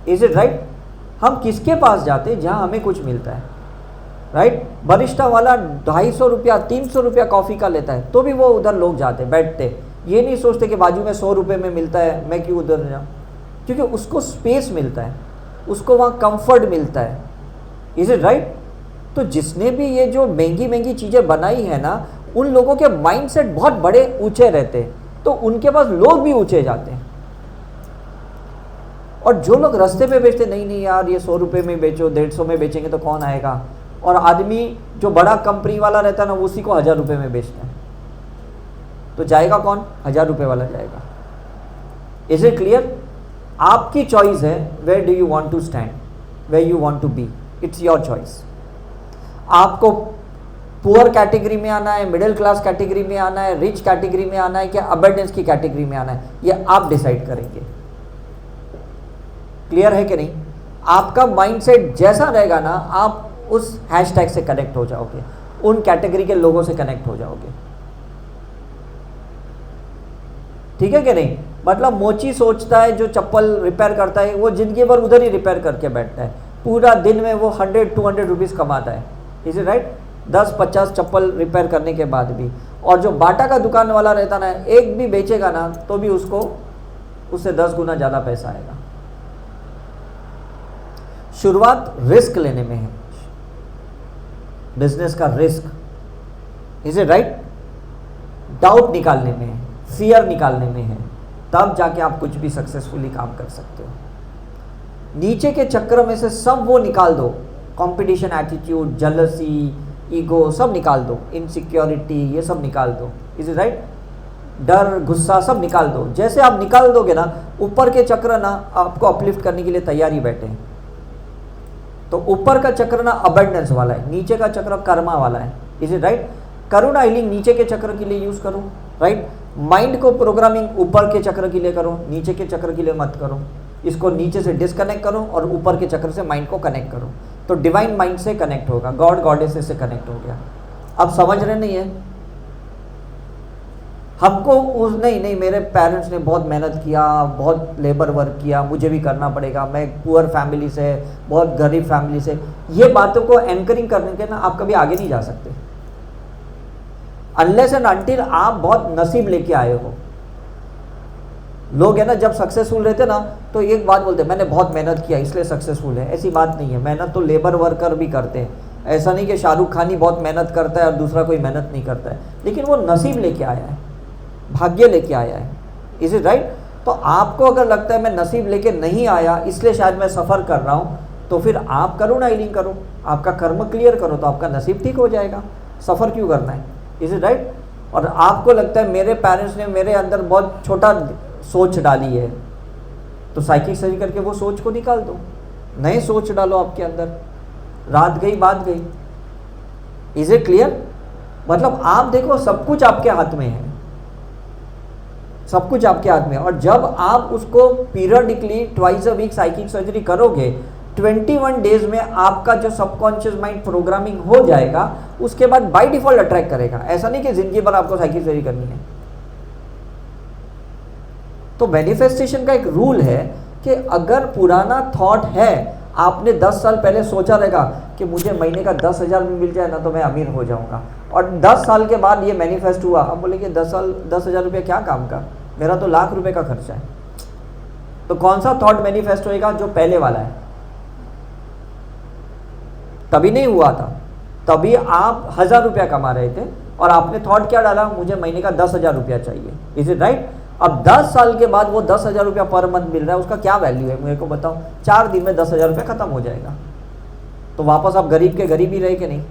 Is it right? हम किसके पास जाते हैं? जहां हमें कुछ मिलता है, राइट? बरिस्टा वाला 250 रुपया 300 रुपया कॉफ़ी का लेता है, तो भी वो उधर लोग जाते बैठते, ये नहीं सोचते कि बाजू में 100 रुपये में मिलता है, मैं क्यों उधर जाऊँ, क्योंकि उसको स्पेस मिलता है, उसको वहाँ कंफर्ट मिलता है। Is it right? तो जिसने भी ये जो महंगी महंगी चीज़ें बनाई है ना, उन लोगों के माइंडसेट बहुत बड़े ऊंचे रहते हैं, तो उनके पास लोग भी ऊंचे जाते हैं। और जो लोग रास्ते पे बेचते, नहीं नहीं यार ये 100 रुपये में बेचो, 150 में बेचेंगे तो कौन आएगा, और आदमी जो बड़ा कंपनी वाला रहता है ना, उसी को 1000 रुपये में बेचता है, तो जाएगा कौन? 1000 रुपये वाला जाएगा। Is it clear? आपकी चॉइस है, where do you want to stand, where you want to be, it's your choice. आपको पुअर कैटेगरी में आना है, मिडिल क्लास कैटेगरी में आना है, रिच कैटेगरी में आना है, क्या अबंडेंस की कैटेगरी में आना है, ये आप डिसाइड करेंगे। क्लियर है कि नहीं? आपका माइंडसेट जैसा रहेगा ना, आप उस हैशटैग से कनेक्ट हो जाओगे, उन कैटेगरी के लोगों से कनेक्ट हो जाओगे। ठीक है कि नहीं? मतलब मोची सोचता है जो चप्पल रिपेयर करता है वो ज़िंदगी भर उधर ही रिपेयर करके बैठता है, पूरा दिन में वो 100-200 रुपीज़ कमाता है, is it right? 10-50 chappal repair करने के बाद भी। और जो बाटा का दुकान वाला रहता ना, एक भी बेचेगा ना तो भी उसको उससे 10 गुना ज़्यादा पैसा आएगा। शुरुआत रिस्क लेने में है, बिजनेस का risk, is it right? Doubt निकालने में है, फियर निकालने में है, तब जाके आप कुछ भी सक्सेसफुली काम कर सकते हो। नीचे के चक्र में से सब वो निकाल दो, कंपटीशन एटीट्यूड, जेलसी, ईगो सब निकाल दो, इनसिक्योरिटी ये सब निकाल दो, इज इट राइट? डर, गुस्सा सब निकाल दो। जैसे आप निकाल दोगे ना, ऊपर के चक्र ना आपको अपलिफ्ट करने के लिए तैयार ही बैठे हैं। तो ऊपर का चक्र ना अबंडेंस वाला है, नीचे का चक्र कर्मा वाला है, is it right? Karuna healing नीचे के चक्र के लिए यूज करो, राइट? माइंड को प्रोग्रामिंग ऊपर के चक्र के लिए करो, नीचे के चक्र के लिए मत करो। इसको नीचे से डिस्कनेक्ट करो और ऊपर के चक्र से माइंड को कनेक्ट करो, तो डिवाइन माइंड से कनेक्ट होगा, गॉड गॉडेस से कनेक्ट हो गया। अब समझ रहे नहीं है? हमको उस नहीं मेरे पेरेंट्स ने बहुत मेहनत किया, बहुत लेबर वर्क किया, मुझे भी करना पड़ेगा, मैं एक पुअर फैमिली से, बहुत गरीब फैमिली से, ये बातों को एंकरिंग करने के ना आप कभी आगे नहीं जा सकते अनलेस एंड अनटिल आप बहुत नसीब लेके आए हो। लोग है ना जब सक्सेसफुल रहते ना तो एक बात बोलते हैं, मैंने बहुत मेहनत किया इसलिए सक्सेसफुल है। ऐसी बात नहीं है, मेहनत तो लेबर वर्कर भी करते हैं। ऐसा नहीं कि शाहरुख खान ही बहुत मेहनत करता है और दूसरा कोई मेहनत नहीं करता है, लेकिन वो नसीब लेके आया है, भाग्य लेके आया है, इज इट राइट? तो आपको अगर लगता है मैं नसीब लेके नहीं आया इसलिए शायद मैं सफ़र कर रहा हूँ, तो फिर आप करुणा हीलिंग करो, आपका कर्म क्लियर करो, तो आपका नसीब ठीक हो जाएगा। सफ़र क्यों करना है, इज इट राइट? और आपको लगता है मेरे पेरेंट्स ने मेरे अंदर बहुत छोटा सोच डाली है, तो साइकिक सर्जरी करके वो सोच को निकाल दो, नए सोच डालो आपके अंदर, रात गई बात गई। Is it clear? मतलब आप देखो सब कुछ आपके हाथ में है, सब कुछ आपके हाथ में है। और जब आप उसको periodically twice a week psychic surgery करोगे, 21 डेज में आपका जो सबकॉन्शियस माइंड प्रोग्रामिंग हो जाएगा, उसके बाद बाय डिफॉल्ट अट्रैक्ट करेगा। ऐसा नहीं कि जिंदगी भर आपको साइकिक सर्जरी करनी है। तो मैनिफेस्टेशन का एक रूल है कि अगर पुराना थॉट है, आपने 10 साल पहले सोचा रहेगा कि मुझे महीने का 10,000 भी मिल जाए ना तो मैं अमीर हो जाऊंगा, और 10 साल के बाद ये मैनिफेस्ट हुआ, अब बोले कि 10,000 रुपये क्या काम का, मेरा तो लाख रुपए का खर्चा है। तो कौन सा थॉट मैनिफेस्ट होएगा? जो पहले वाला है। तभी नहीं हुआ था, तभी आप 1,000 रुपया कमा रहे थे और आपने थॉट क्या डाला, मुझे महीने का 10,000 रुपया चाहिए, इज इट राइट? अब 10 साल के बाद वो 10,000 रुपया पर मंथ मिल रहा है, उसका क्या वैल्यू है मेरे को बताओ? 4 दिन में 10,000 रुपया खत्म हो जाएगा, तो वापस आप गरीब के गरीब ही रहे कि नहीं?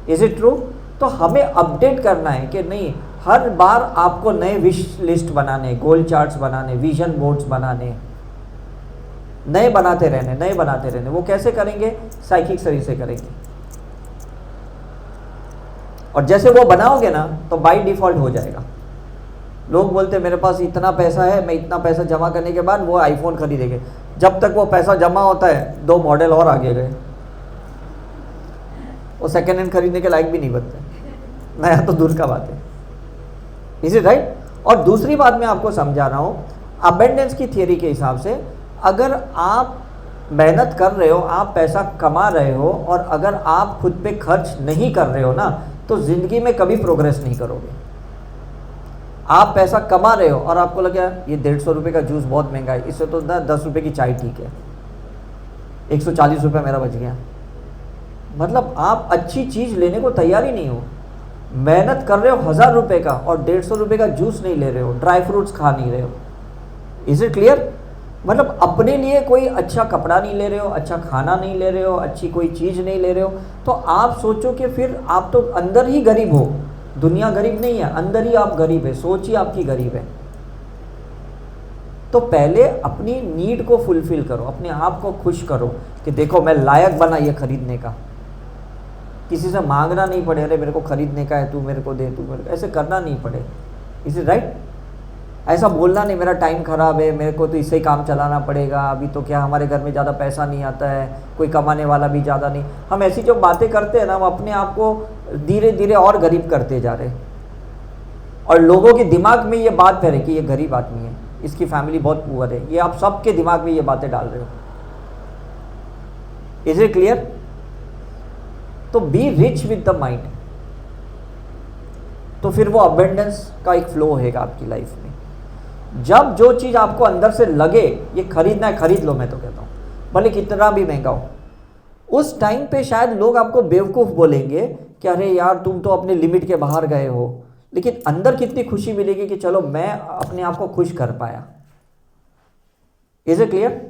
Is it true? तो हमें अपडेट करना है कि नहीं, हर बार आपको नए विश लिस्ट बनाने, गोल चार्ट्स बनाने, विजन बोर्ड्स बनाने, नए बनाते रहने, नए बनाते रहने। वो कैसे करेंगे? साइकिक सर्जरी से करेंगे। और जैसे वो बनाओगे ना तो बाय डिफॉल्ट हो जाएगा। लोग बोलते मेरे पास इतना पैसा है, मैं इतना पैसा जमा करने के बाद वो आईफोन खरीदेंगे। जब तक वो पैसा जमा होता है 2 मॉडल और आगे गए, वो सेकेंड हैंड खरीदने के लायक भी नहीं बनते, नया तो दूर का बात है, इज इट राइट? और दूसरी बात मैं आपको समझा रहा हूँ, अबेंडेंस की थियरी के हिसाब से अगर आप मेहनत कर रहे हो, आप पैसा कमा रहे हो, और अगर आप खुद पे खर्च नहीं कर रहे हो ना, तो ज़िंदगी में कभी प्रोग्रेस नहीं करोगे। आप पैसा कमा रहे हो और आपको लगा ये 150 रुपये का जूस बहुत महंगा है, इससे तो 10 रुपये की चाय ठीक है, 140 रुपये मेरा बच गया। मतलब आप अच्छी चीज़ लेने को तैयार ही नहीं हो, मेहनत कर रहे हो 1,000 रुपये का और 150 रुपये का जूस नहीं ले रहे हो, ड्राई फ्रूट्स खा नहीं रहे हो। Is it clear? मतलब अपने लिए कोई अच्छा कपड़ा नहीं ले रहे हो, अच्छा खाना नहीं ले रहे हो, अच्छी कोई चीज़ नहीं ले रहे हो, तो आप सोचो कि फिर आप तो अंदर ही गरीब हो। दुनिया गरीब नहीं है, अंदर ही आप गरीब है, सोच ही आपकी गरीब है। तो पहले अपनी नीड को फुलफिल करो, अपने आप को खुश करो कि देखो मैं लायक बना ये खरीदने का। किसी से मांगना नहीं पड़े, अरे मेरे को खरीदने का है, तू मेरे को दे, तू मेरे को, ऐसे करना नहीं पड़े। Is it right? ऐसा बोलना नहीं मेरा टाइम ख़राब है, मेरे को तो इससे ही काम चलाना पड़ेगा, अभी तो क्या हमारे घर में ज़्यादा पैसा नहीं आता है, कोई कमाने वाला भी ज़्यादा नहीं। हम ऐसी जो बातें करते हैं ना, हम अपने आप को धीरे धीरे और गरीब करते जा रहे हैं। और लोगों के दिमाग में ये बात फैले कि ये गरीब आदमी है, इसकी फैमिली बहुत पुअर है, ये आप सबके दिमाग में ये बातें डाल रहे हो। Is it clear? तो be rich with the mind, तो फिर वो अबेंडेंस का एक फ्लो होगा आपकी लाइफ में। जब जो चीज़ आपको अंदर से लगे ये खरीदना है, खरीद लो, मैं तो कहता हूँ, भले कितना भी महंगा हो। उस टाइम पे शायद लोग आपको बेवकूफ़ बोलेंगे कि अरे यार तुम तो अपने लिमिट के बाहर गए हो, लेकिन अंदर कितनी खुशी मिलेगी कि चलो मैं अपने आप को खुश कर पाया। Is it clear?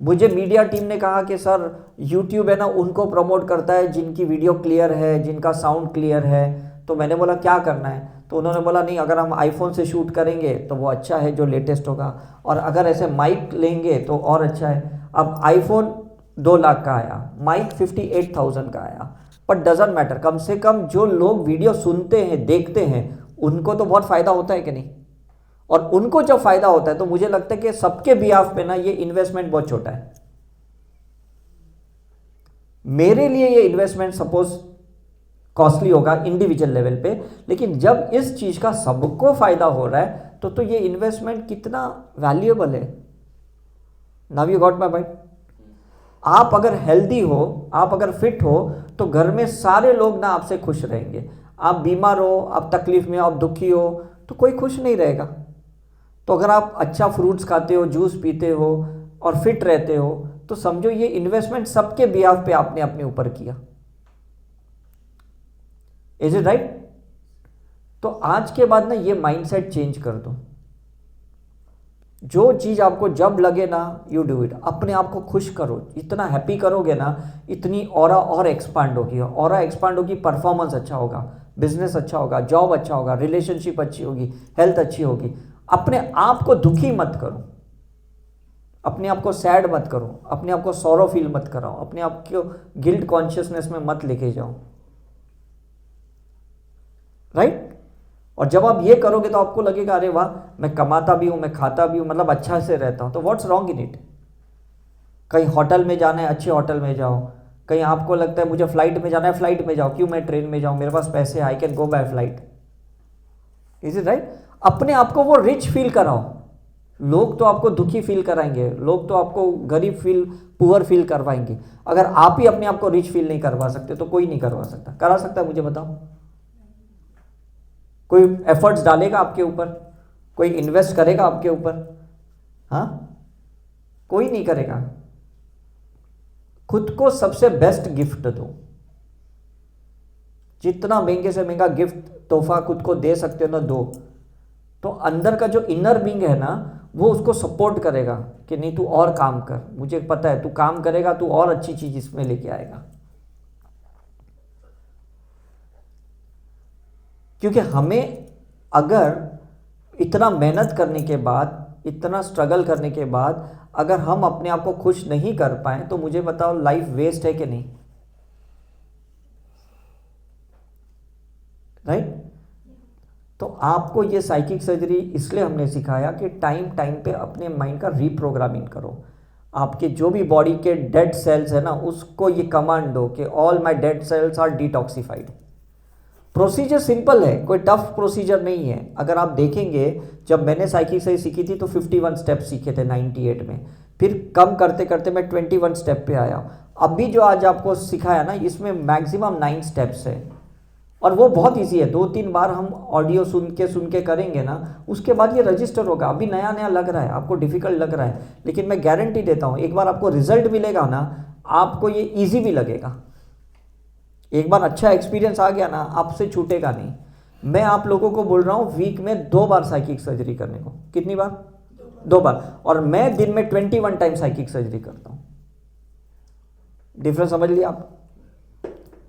मुझे मीडिया टीम ने कहा कि सर यूट्यूब है ना उनको प्रमोट करता है जिनकी वीडियो क्लियर है, जिनका साउंड क्लियर है। तो मैंने बोला क्या करना है? तो उन्होंने बोला नहीं, अगर हम आईफोन से शूट करेंगे तो वो अच्छा है जो लेटेस्ट होगा, और अगर ऐसे माइक लेंगे तो और अच्छा है। अब आईफोन 2 लाख का आया, माइक 58,000 का आया, बट डजेंट मैटर, कम से कम जो लोग वीडियो सुनते हैं देखते हैं उनको तो बहुत फ़ायदा होता है कि नहीं? और उनको जब फ़ायदा होता है तो मुझे लगता है कि सबके बिहाफ पे ना ये इन्वेस्टमेंट बहुत छोटा है। मेरे लिए ये इन्वेस्टमेंट सपोज कॉस्टली होगा इंडिविजुअल लेवल पे, लेकिन जब इस चीज़ का सबको फ़ायदा हो रहा है तो ये इन्वेस्टमेंट कितना वैल्यूएबल है। Now you got my point? आप अगर हेल्दी हो, आप अगर फिट हो, तो घर में सारे लोग ना आपसे खुश रहेंगे। आप बीमार हो, आप तकलीफ में हो, आप दुखी हो, तो कोई खुश नहीं रहेगा। तो अगर आप अच्छा फ्रूट्स खाते हो, जूस पीते हो और फिट रहते हो, तो समझो ये इन्वेस्टमेंट सबके बिहाफ पे आपने अपने ऊपर किया। Is it right? तो आज के बाद ना ये माइंडसेट चेंज कर दो। जो चीज़ आपको जब लगे ना यू डू इट, अपने आप को खुश करो। इतना हैप्पी करोगे ना, इतनी ऑरा और एक्सपांड होगी, ऑरा एक्सपांड होगी, परफॉर्मेंस अच्छा होगा, बिजनेस अच्छा होगा, जॉब अच्छा होगा, रिलेशनशिप अच्छी होगी, हेल्थ अच्छी होगी। अपने आप को दुखी मत करो, अपने आप को सैड मत करो, अपने आप को सॉरो फील मत कराओ, अपने आप को गिल्ट कॉन्शियसनेस में मत लेके जाओ। राइट? और जब आप ये करोगे तो आपको लगेगा अरे वाह, मैं कमाता भी हूँ, मैं खाता भी हूँ, मतलब अच्छा से रहता हूँ। तो व्हाट्स रॉन्ग इन इट? कहीं होटल में जाना है, अच्छे होटल में जाओ। कहीं आपको लगता है मुझे फ्लाइट में जाना है, फ्लाइट में जाओ। क्यों मैं ट्रेन में जाऊँ? मेरे पास पैसे, I can go by flight. Is it right? अपने आप को वो रिच फील कराओ। लोग तो आपको दुखी फील कराएंगे, लोग तो आपको गरीब फील, पुअर फील करवाएंगे। अगर आप ही अपने आप को रिच फील नहीं करवा सकते तो कोई नहीं करवा सकता। करा सकता है? मुझे बताओ। कोई एफर्ट्स डालेगा आपके ऊपर? कोई इन्वेस्ट करेगा आपके ऊपर? हाँ, कोई नहीं करेगा। खुद को सबसे बेस्ट गिफ्ट दो। जितना महंगे से महंगा गिफ्ट, तोहफा खुद को दे सकते हो ना, दो। तो अंदर का जो इनर बीइंग है ना, वो उसको सपोर्ट करेगा कि नहीं तू और काम कर, मुझे पता है तू काम करेगा, तू और अच्छी चीज इसमें लेके आएगा। क्योंकि हमें अगर इतना मेहनत करने के बाद, इतना स्ट्रगल करने के बाद अगर हम अपने आप को खुश नहीं कर पाए तो मुझे बताओ लाइफ वेस्ट है कि नहीं? राइट? तो आपको ये साइकिक सर्जरी इसलिए हमने सिखाया कि टाइम टाइम पे अपने माइंड का रीप्रोग्रामिंग करो। आपके जो भी बॉडी के डेड सेल्स है ना, उसको ये कमांड दो कि all my dead cells are detoxified. Procedure simple है, कोई टफ प्रोसीजर नहीं है। अगर आप देखेंगे, जब मैंने साइकिक सर्जरी सीखी थी तो 51 स्टेप सीखे थे 98 में, फिर कम करते करते मैं 21 स्टेप पे आया। अभी जो आज आपको सिखाया ना, इसमें मैक्सिमम 9 स्टेप्स है और वो बहुत इजी है। 2-3 बार हम ऑडियो सुन के करेंगे ना, उसके बाद ये रजिस्टर होगा। अभी नया नया लग रहा है, आपको डिफिकल्ट लग रहा है, लेकिन मैं गारंटी देता हूँ एक बार आपको रिजल्ट मिलेगा ना, आपको ये ईजी भी लगेगा। एक बार अच्छा एक्सपीरियंस आ गया ना, आपसे छूटेगा नहीं। मैं आप लोगों को बोल रहा हूँ वीक में 2 बार साइकिक सर्जरी करने को। कितनी बार? 2 बार। और मैं दिन में 21 टाइम साइकिक सर्जरी करता हूँ। डिफरेंस समझ लिया आप?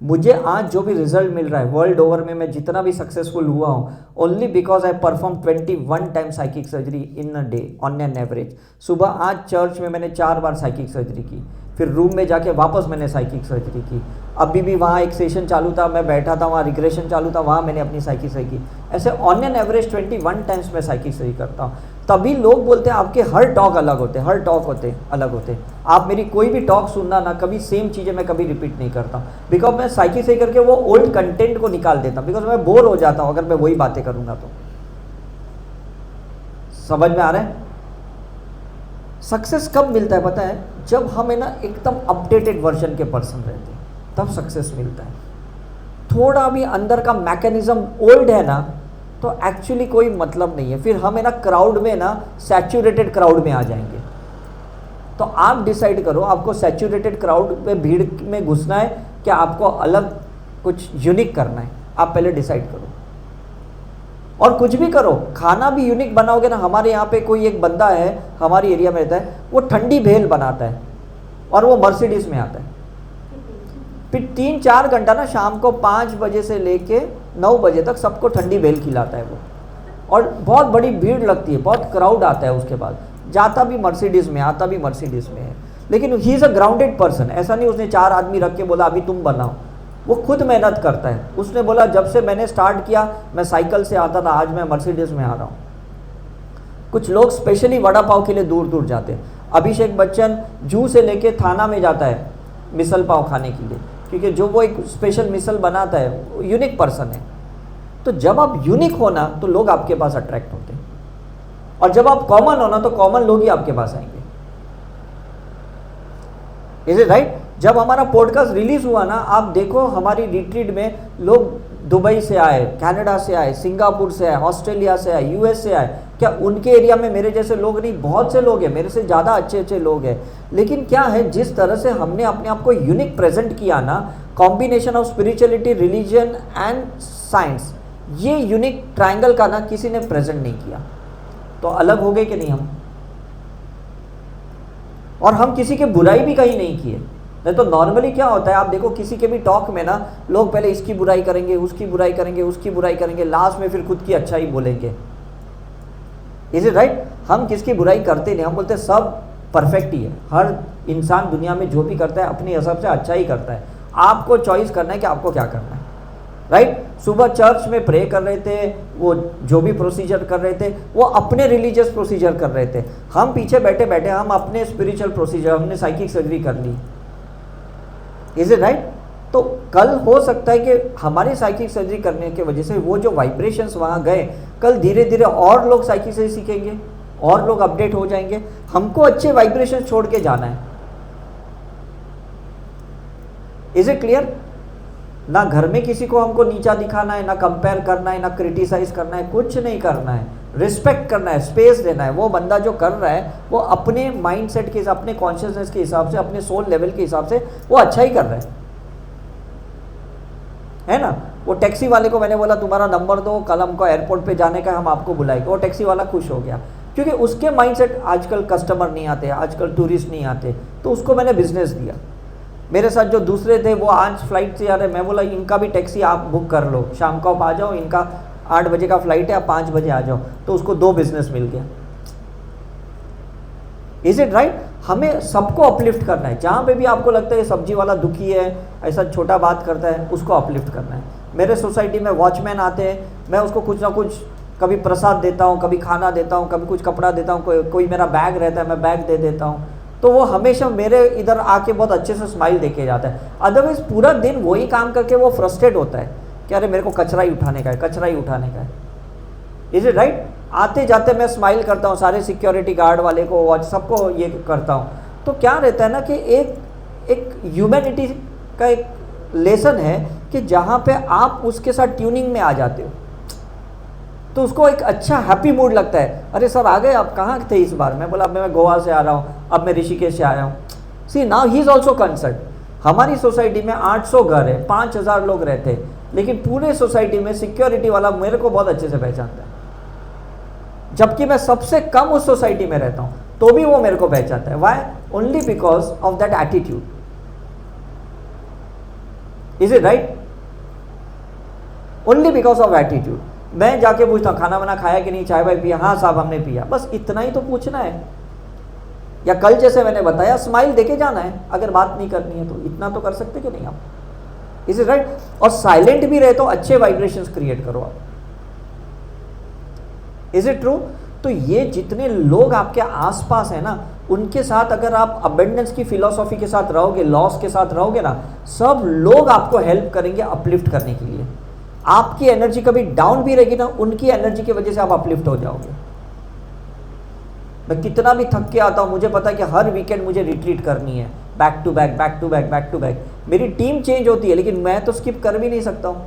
मुझे आज जो भी रिजल्ट मिल रहा है वर्ल्ड ओवर में, मैं जितना भी सक्सेसफुल हुआ हूँ, only because I perform 21 time psychic surgery in a day on an average. सुबह आज चर्च में मैंने 4 बार साइकिक सर्जरी की, फिर रूम में जाके वापस मैंने साइकिक सर्जरी की। अभी भी वहाँ एक सेशन चालू था, मैं बैठा था, वहाँ रिग्रेशन चालू था, वहाँ मैंने अपनी साइकिक सर्जरी की। ऐसे ऑन एन एवरेज 21 टाइम्स मैं साइकिक सर्जरी करता हूँ। तभी लोग बोलते हैं आपके हर टॉक अलग होते हैं, हर टॉक होते अलग होते हैं। आप मेरी कोई भी टॉक सुनना ना, कभी सेम चीज़ें मैं कभी रिपीट नहीं करता, बिकॉज मैं साइकी सही करके वो ओल्ड कंटेंट को निकाल देता हूँ, बिकॉज मैं बोर हो जाता हूँ अगर मैं वही बातें करूँगा तो। समझ में आ रहा है? सक्सेस कब मिलता है पता है? जब हम है ना एकदम अपडेटेड वर्जन के पर्सन रहते हैं, तब सक्सेस मिलता है। थोड़ा भी अंदर का मैकेनिज्म ओल्ड है ना, तो एक्चुअली कोई मतलब नहीं है। फिर हम है ना क्राउड में ना, सैचुरेटेड क्राउड में आ जाएंगे। तो आप डिसाइड करो, आपको सैचुरेटेड क्राउड में, भीड़ में घुसना है क्या आपको अलग कुछ यूनिक करना है? आप पहले डिसाइड करो। और कुछ भी करो, खाना भी यूनिक बनाओगे ना। हमारे यहाँ पे कोई एक बंदा है, हमारी एरिया में रहता है, वो ठंडी भेल बनाता है और वो मर्सिडीज में आता है। फिर 3-4 घंटा ना शाम को 5 बजे से लेके 9 बजे तक सबको ठंडी भेल खिलाता है वो। और बहुत बड़ी भीड़ लगती है, बहुत क्राउड आता है उसके बाद। जाता भी मर्सिडीज में, आता भी मर्सिडीज में है। लेकिन he is a grounded person. ऐसा नहीं उसने 4 आदमी रख के बोला अभी तुम बनाओ। वो खुद मेहनत करता है। उसने बोला जब से मैंने स्टार्ट किया मैं साइकिल से आता था, आज मैं मर्सिडीज में आ रहा हूँ। कुछ लोग स्पेशली वड़ा पाव के लिए दूर दूर जाते हैं। अभिषेक बच्चन जू से लेके थाना में जाता है मिसल पाव खाने के लिए, क्योंकि जो वो एक स्पेशल मिसल बनाता है वो यूनिक पर्सन है। तो जब आप यूनिक हो ना तो लोग आपके पास अट्रैक्ट होते हैं, और जब आप कॉमन हो ना तो कॉमन लोग ही आपके पास आएंगे। Is it right? जब हमारा पॉडकास्ट रिलीज हुआ ना, आप देखो हमारी रिट्रीट में लोग दुबई से आए, कनाडा से आए, सिंगापुर से आए, ऑस्ट्रेलिया से आए, यूएस से आए। क्या उनके एरिया में मेरे जैसे लोग नहीं? बहुत से लोग हैं, मेरे से ज़्यादा अच्छे अच्छे लोग हैं। लेकिन क्या है, जिस तरह से हमने अपने आप को यूनिक प्रेजेंट किया ना, combination of spirituality, religion and science, ये यूनिक ट्रायंगल का ना किसी ने प्रेजेंट नहीं किया। तो अलग हो गए कि नहीं हम? और हम किसी के बुराई भी कहीं नहीं किए। नहीं तो नॉर्मली क्या होता है, आप देखो किसी के भी टॉक में ना, लोग पहले इसकी बुराई करेंगे, उसकी बुराई करेंगे, उसकी बुराई करेंगे, लास्ट में फिर खुद की अच्छा ही बोलेंगे। Is it right? हम किसकी बुराई करते नहीं, हम बोलते सब परफेक्ट ही है। हर इंसान दुनिया में जो भी करता है अपने हिसाब से अच्छा ही करता है। आपको चॉइस करना है कि आपको क्या करना है। राइट? सुबह चर्च में प्रे कर रहे थे, वो जो भी प्रोसीजर कर रहे थे वो अपने रिलीजियस प्रोसीजर कर रहे थे। हम पीछे बैठे बैठे हम अपने स्पिरिचुअल प्रोसीजर, हमने साइकिक सर्जरी कर ली। Is it right? तो कल हो सकता है कि हमारी साइकिक सर्जरी करने की वजह से वो जो वाइब्रेशंस वहाँ गए, कल धीरे धीरे और लोग साइकिक सर्जरी सीखेंगे, और लोग अपडेट हो जाएंगे। हमको अच्छे वाइब्रेशन छोड़ के जाना है। Is it clear? ना घर में किसी को हमको नीचा दिखाना है, ना कंपेयर करना है, ना क्रिटिसाइज करना है, कुछ नहीं करना है। रिस्पेक्ट करना है, स्पेस देना है। वो बंदा जो कर रहा है वो अपने माइंडसेट के, अपने कॉन्शियसनेस के हिसाब से, अपने सोल लेवल के हिसाब से वो अच्छा ही कर रहा है ना? वो टैक्सी वाले को मैंने बोला तुम्हारा नंबर दो, कल हमको एयरपोर्ट पे जाने का, हम आपको बुलाएंगे। वो टैक्सी वाला खुश हो गया, क्योंकि उसके माइंडसेट, आजकल कस्टमर नहीं आते, आजकल टूरिस्ट नहीं आते, तो उसको मैंने बिजनेस दिया। मेरे साथ जो दूसरे थे वो आज फ्लाइट से आ रहे, मैं बोला इनका भी टैक्सी आप बुक कर लो, शाम को आप आ जाओ, इनका 8 बजे का फ्लाइट है, आप 5 बजे आ जाओ। तो उसको 2 बिजनेस मिल गया। Is it right? हमें सबको अपलिफ्ट करना है। जहाँ पे भी आपको लगता है सब्जी वाला दुखी है, ऐसा छोटा बात करता है, उसको अपलिफ्ट करना है। मेरे सोसाइटी में वॉचमैन आते हैं, मैं उसको कुछ ना कुछ, कभी प्रसाद देता हूँ, कभी खाना देता हूँ, कभी कुछ कपड़ा देता हूँ, कोई मेरा बैग रहता है मैं बैग दे देता हूँ। तो वो हमेशा मेरे इधर आके बहुत अच्छे से स्माइल देके जाता है। अदरवाइज पूरा दिन वही काम करके वो फ्रस्ट्रेट होता है कि अरे मेरे को कचरा ही उठाने का है, कचरा ही उठाने का है। Is it right? आते जाते मैं स्माइल करता हूँ, सारे सिक्योरिटी गार्ड वाले को, वॉच, सबको ये करता हूँ। तो क्या रहता है ना कि एक ह्यूमैनिटी का एक लेसन है कि जहाँ पे आप उसके साथ ट्यूनिंग में आ जाते हो, तो उसको एक अच्छा हैप्पी मूड लगता है। अरे सर आ गए, आप कहाँ थे इस बार? मैं बोला अब मैं गोवा से आ रहा हूँ, अब मैं ऋषिकेश से आया हूँ। See now he is also concern. हमारी सोसाइटी में 800 घर है, 5000 लोग रहते हैं, लेकिन पूरे सोसाइटी में सिक्योरिटी वाला मेरे को बहुत अच्छे से पहचानता है, जबकि मैं सबसे कम उस सोसाइटी में रहता हूँ, तो भी वो मेरे को पहचानता है। Why? Only because of that attitude. Is it right? Only because of attitude. मैं जाके पूछता हूँ खाना वाना खाया कि नहीं, चाय वाय पिया? हाँ साहब हमने पिया। बस इतना ही तो पूछना है। या कल जैसे मैंने बताया स्माइल देके जाना है, अगर बात नहीं करनी है तो इतना तो कर सकते कि नहीं आप? Is it right? और साइलेंट भी रहे तो अच्छे वाइब्रेशंस क्रिएट करो आप। Is it true? तो ये जितने लोग आपके आसपास हैं ना, उनके साथ अगर आप अबेंडेंस की फिलॉसफी के साथ रहोगे, लॉस के साथ रहोगे ना, सब लोग आपको हेल्प करेंगे अपलिफ्ट करने के लिए। आपकी एनर्जी कभी डाउन भी रहेगी ना, उनकी एनर्जी की वजह से आप अपलिफ्ट हो जाओगे। मैं कितना भी थक के आता हूँ, मुझे पता है कि हर वीकेंड मुझे रिट्रीट करनी है, back to back back to back back to back. मेरी टीम चेंज होती है लेकिन मैं तो स्किप कर भी नहीं सकता हूँ।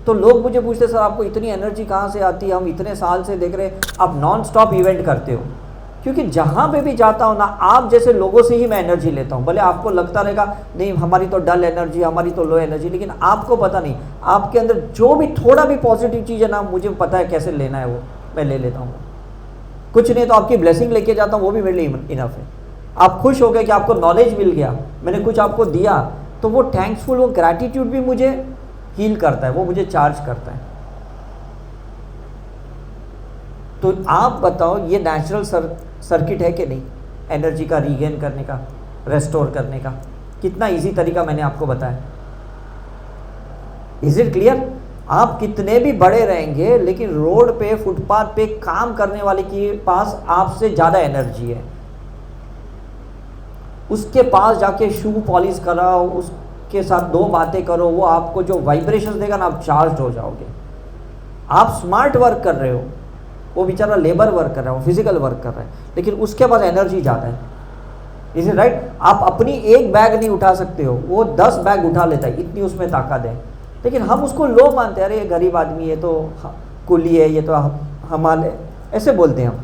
तो लोग मुझे पूछते सर आपको इतनी एनर्जी कहाँ से आती है, हम इतने साल से देख रहे हैं आप नॉन स्टॉप इवेंट करते हो। क्योंकि जहाँ पे भी जाता हूँ ना, आप जैसे लोगों से ही मैं एनर्जी लेता हूँ। भले आपको लगता रहेगा नहीं हमारी तो डल एनर्जी, हमारी तो लो एनर्जी, लेकिन आपको पता नहीं आपके अंदर जो भी थोड़ा भी पॉजिटिव चीज़ है ना, मुझे पता है कैसे लेना है, वो मैं ले लेता हूँ। कुछ नहीं तो आपकी ब्लेसिंग लेके जाता हूँ, वो भी मेरे लिए इनफ है। आप खुश हो गए कि आपको नॉलेज मिल गया, मैंने कुछ आपको दिया, तो वो थैंक्सफुल, वो ग्रैटिट्यूड भी मुझे हील करता है, वो मुझे चार्ज करता है। तो आप बताओ ये नेचुरल सर्किट है कि नहीं, एनर्जी का रीगेन करने का, रेस्टोर करने का? कितना इजी तरीका मैंने आपको बताया। Is it clear? आप कितने भी बड़े रहेंगे लेकिन रोड पे, फुटपाथ पे काम करने वाले के पास आपसे ज़्यादा एनर्जी है। उसके पास जाके शू पॉलिश कराओ, उसके साथ दो बातें करो, वो आपको जो वाइब्रेशंस देगा ना, आप चार्ज हो जाओगे। आप स्मार्ट वर्क कर रहे हो, वो बेचारा लेबर वर्क कर रहा है, वो फिजिकल वर्क कर रहा है, लेकिन उसके पास एनर्जी ज़्यादा है। Is it right? आप अपनी एक बैग नहीं उठा सकते हो, वो 10 बैग उठा लेता है, इतनी उसमें ताकत है। लेकिन हम उसको लो मानते हैं, अरे ये गरीब आदमी है, तो कुली है, ये तो हमारे, ऐसे बोलते हैं हम।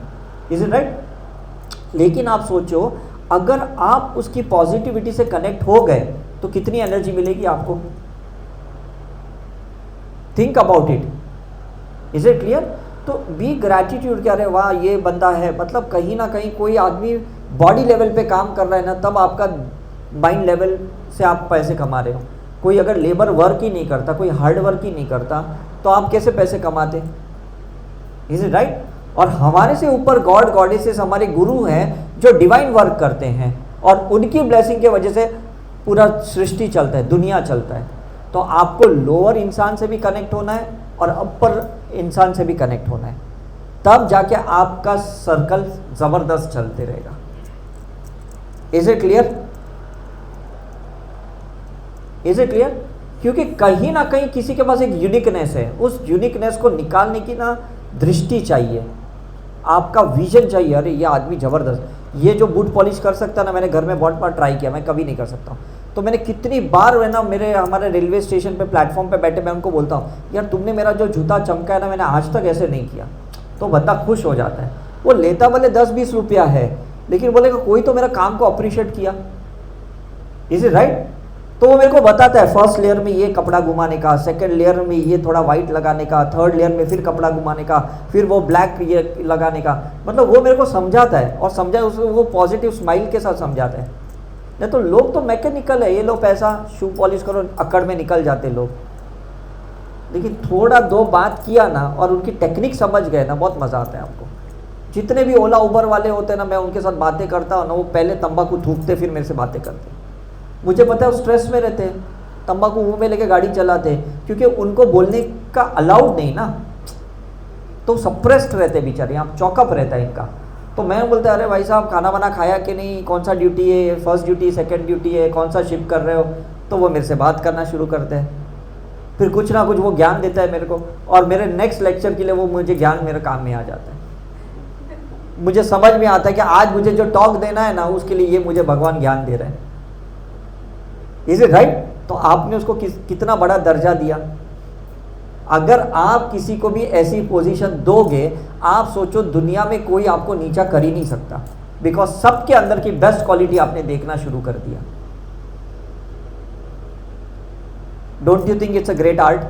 Is it right? लेकिन आप सोचो, अगर आप उसकी पॉजिटिविटी से कनेक्ट हो गए तो कितनी एनर्जी मिलेगी आपको। Think about it. Is it clear? तो बी ग्रैटिट्यूड, क्या रहे वाह ये बंदा है, मतलब कहीं ना कहीं कोई आदमी बॉडी लेवल पे काम कर रहा है ना, तब आपका माइंड लेवल से आप पैसे कमा रहे हो। कोई अगर लेबर वर्क ही नहीं करता, कोई हार्ड वर्क ही नहीं करता, तो आप कैसे पैसे कमाते? Is it right? और हमारे से ऊपर गॉड गॉडेसेस हमारे गुरु हैं जो डिवाइन वर्क करते हैं, और उनकी ब्लेसिंग के वजह से पूरा सृष्टि चलता है, दुनिया चलता है। तो आपको लोअर इंसान से भी कनेक्ट होना है और अपर इंसान से भी कनेक्ट होना है, तब जाके आपका सर्कल ज़बरदस्त चलते रहेगा। Is it clear? Is it clear? क्योंकि कहीं ना कहीं किसी के पास एक यूनिकनेस है, उस यूनिकनेस को निकालने की ना दृष्टि चाहिए, आपका विजन चाहिए। अरे ये आदमी ज़बरदस्त, ये जो बूट पॉलिश कर सकता है ना, मैंने घर में बहुत बार ट्राई किया, मैं कभी नहीं कर सकता। तो मैंने कितनी बार है ना, हमारे रेलवे स्टेशन पे प्लेटफॉर्म पे बैठे मैं उनको बोलता हूँ, यार तुमने मेरा जो जूता चमका है ना, मैंने आज तक ऐसे नहीं किया। तो बंदा खुश हो जाता है। वो लेता भले 10-20 रुपया है, लेकिन बोलेगा कोई तो मेरा काम को अप्रिशिएट किया। Is it right? तो वो मेरे को बताता है फर्स्ट लेयर में ये कपड़ा घुमाने का, सेकंड लेयर में ये थोड़ा वाइट लगाने का, थर्ड लेयर में फिर कपड़ा घुमाने का, फिर वो ब्लैक ये लगाने का। मतलब वो मेरे को समझाता है, और समझा उसको वो पॉजिटिव स्माइल के साथ समझाता है। नहीं तो लोग तो मैकेनिकल है, ये लो पैसा, शू पॉलिश करो, अकड़ में निकल जाते लोग। लेकिन थोड़ा दो बात किया ना और उनकी टेक्निक समझ गए ना, बहुत मज़ा आता है आपको। जितने भी ओला उबर वाले होते हैं ना, मैं उनके साथ बातें करता हूँ ना, वो पहले तंबाकू थूकते फिर मेरे से बातें करते। मुझे पता है वो स्ट्रेस में रहते हैं, तंबाकू मुंह में लेके गाड़ी चलाते हैं, क्योंकि उनको बोलने का अलाउड नहीं ना, तो सप्रेस्ड रहते बेचारे, यहाँ चौकअप रहता है इनका। तो मैं बोलता अरे भाई साहब खाना वाना खाया कि नहीं, कौन सा ड्यूटी है, फर्स्ट ड्यूटी सेकंड ड्यूटी है, कौन सा शिफ्ट कर रहे हो। तो वो मेरे से बात करना शुरू करते हैं, फिर कुछ ना कुछ वो ज्ञान देता है मेरे को, और मेरे नेक्स्ट लेक्चर के लिए वो मुझे ज्ञान मेरे काम में आ जाता है। मुझे समझ में आता है कि आज मुझे जो टॉक देना है ना, उसके लिए ये मुझे भगवान ज्ञान दे रहे हैं। Is it right? तो आपने उसको कितना बड़ा दर्जा दिया। अगर आप किसी को भी ऐसी पोजीशन दोगे, आप सोचो दुनिया में कोई आपको नीचा कर ही नहीं सकता, बिकॉज सबके अंदर की बेस्ट क्वालिटी आपने देखना शुरू कर दिया। Don't you think it's a great art?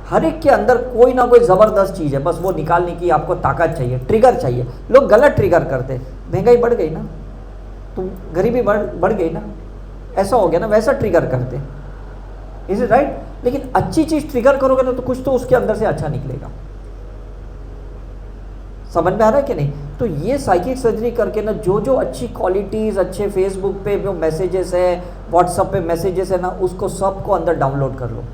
हर एक के अंदर कोई ना कोई जबरदस्त चीज है, बस वो निकालने की आपको ताकत चाहिए, ट्रिगर चाहिए। लोग गलत ट्रिगर करते, महंगाई बढ़ गई ना, तुम गरीबी बढ़ गई ना, ऐसा हो गया ना, वैसा ट्रिगर करते। Is it right? लेकिन अच्छी चीज ट्रिगर करोगे ना, तो कुछ तो उसके अंदर से अच्छा निकलेगा। समझ में आ रहा है कि नहीं? तो ये साइकिक सर्जरी करके ना, जो जो अच्छी क्वालिटीज, अच्छे फेसबुक पे जो मैसेजेस है, व्हाट्सएप पे मैसेजेस है ना, उसको सबको अंदर डाउनलोड कर लो।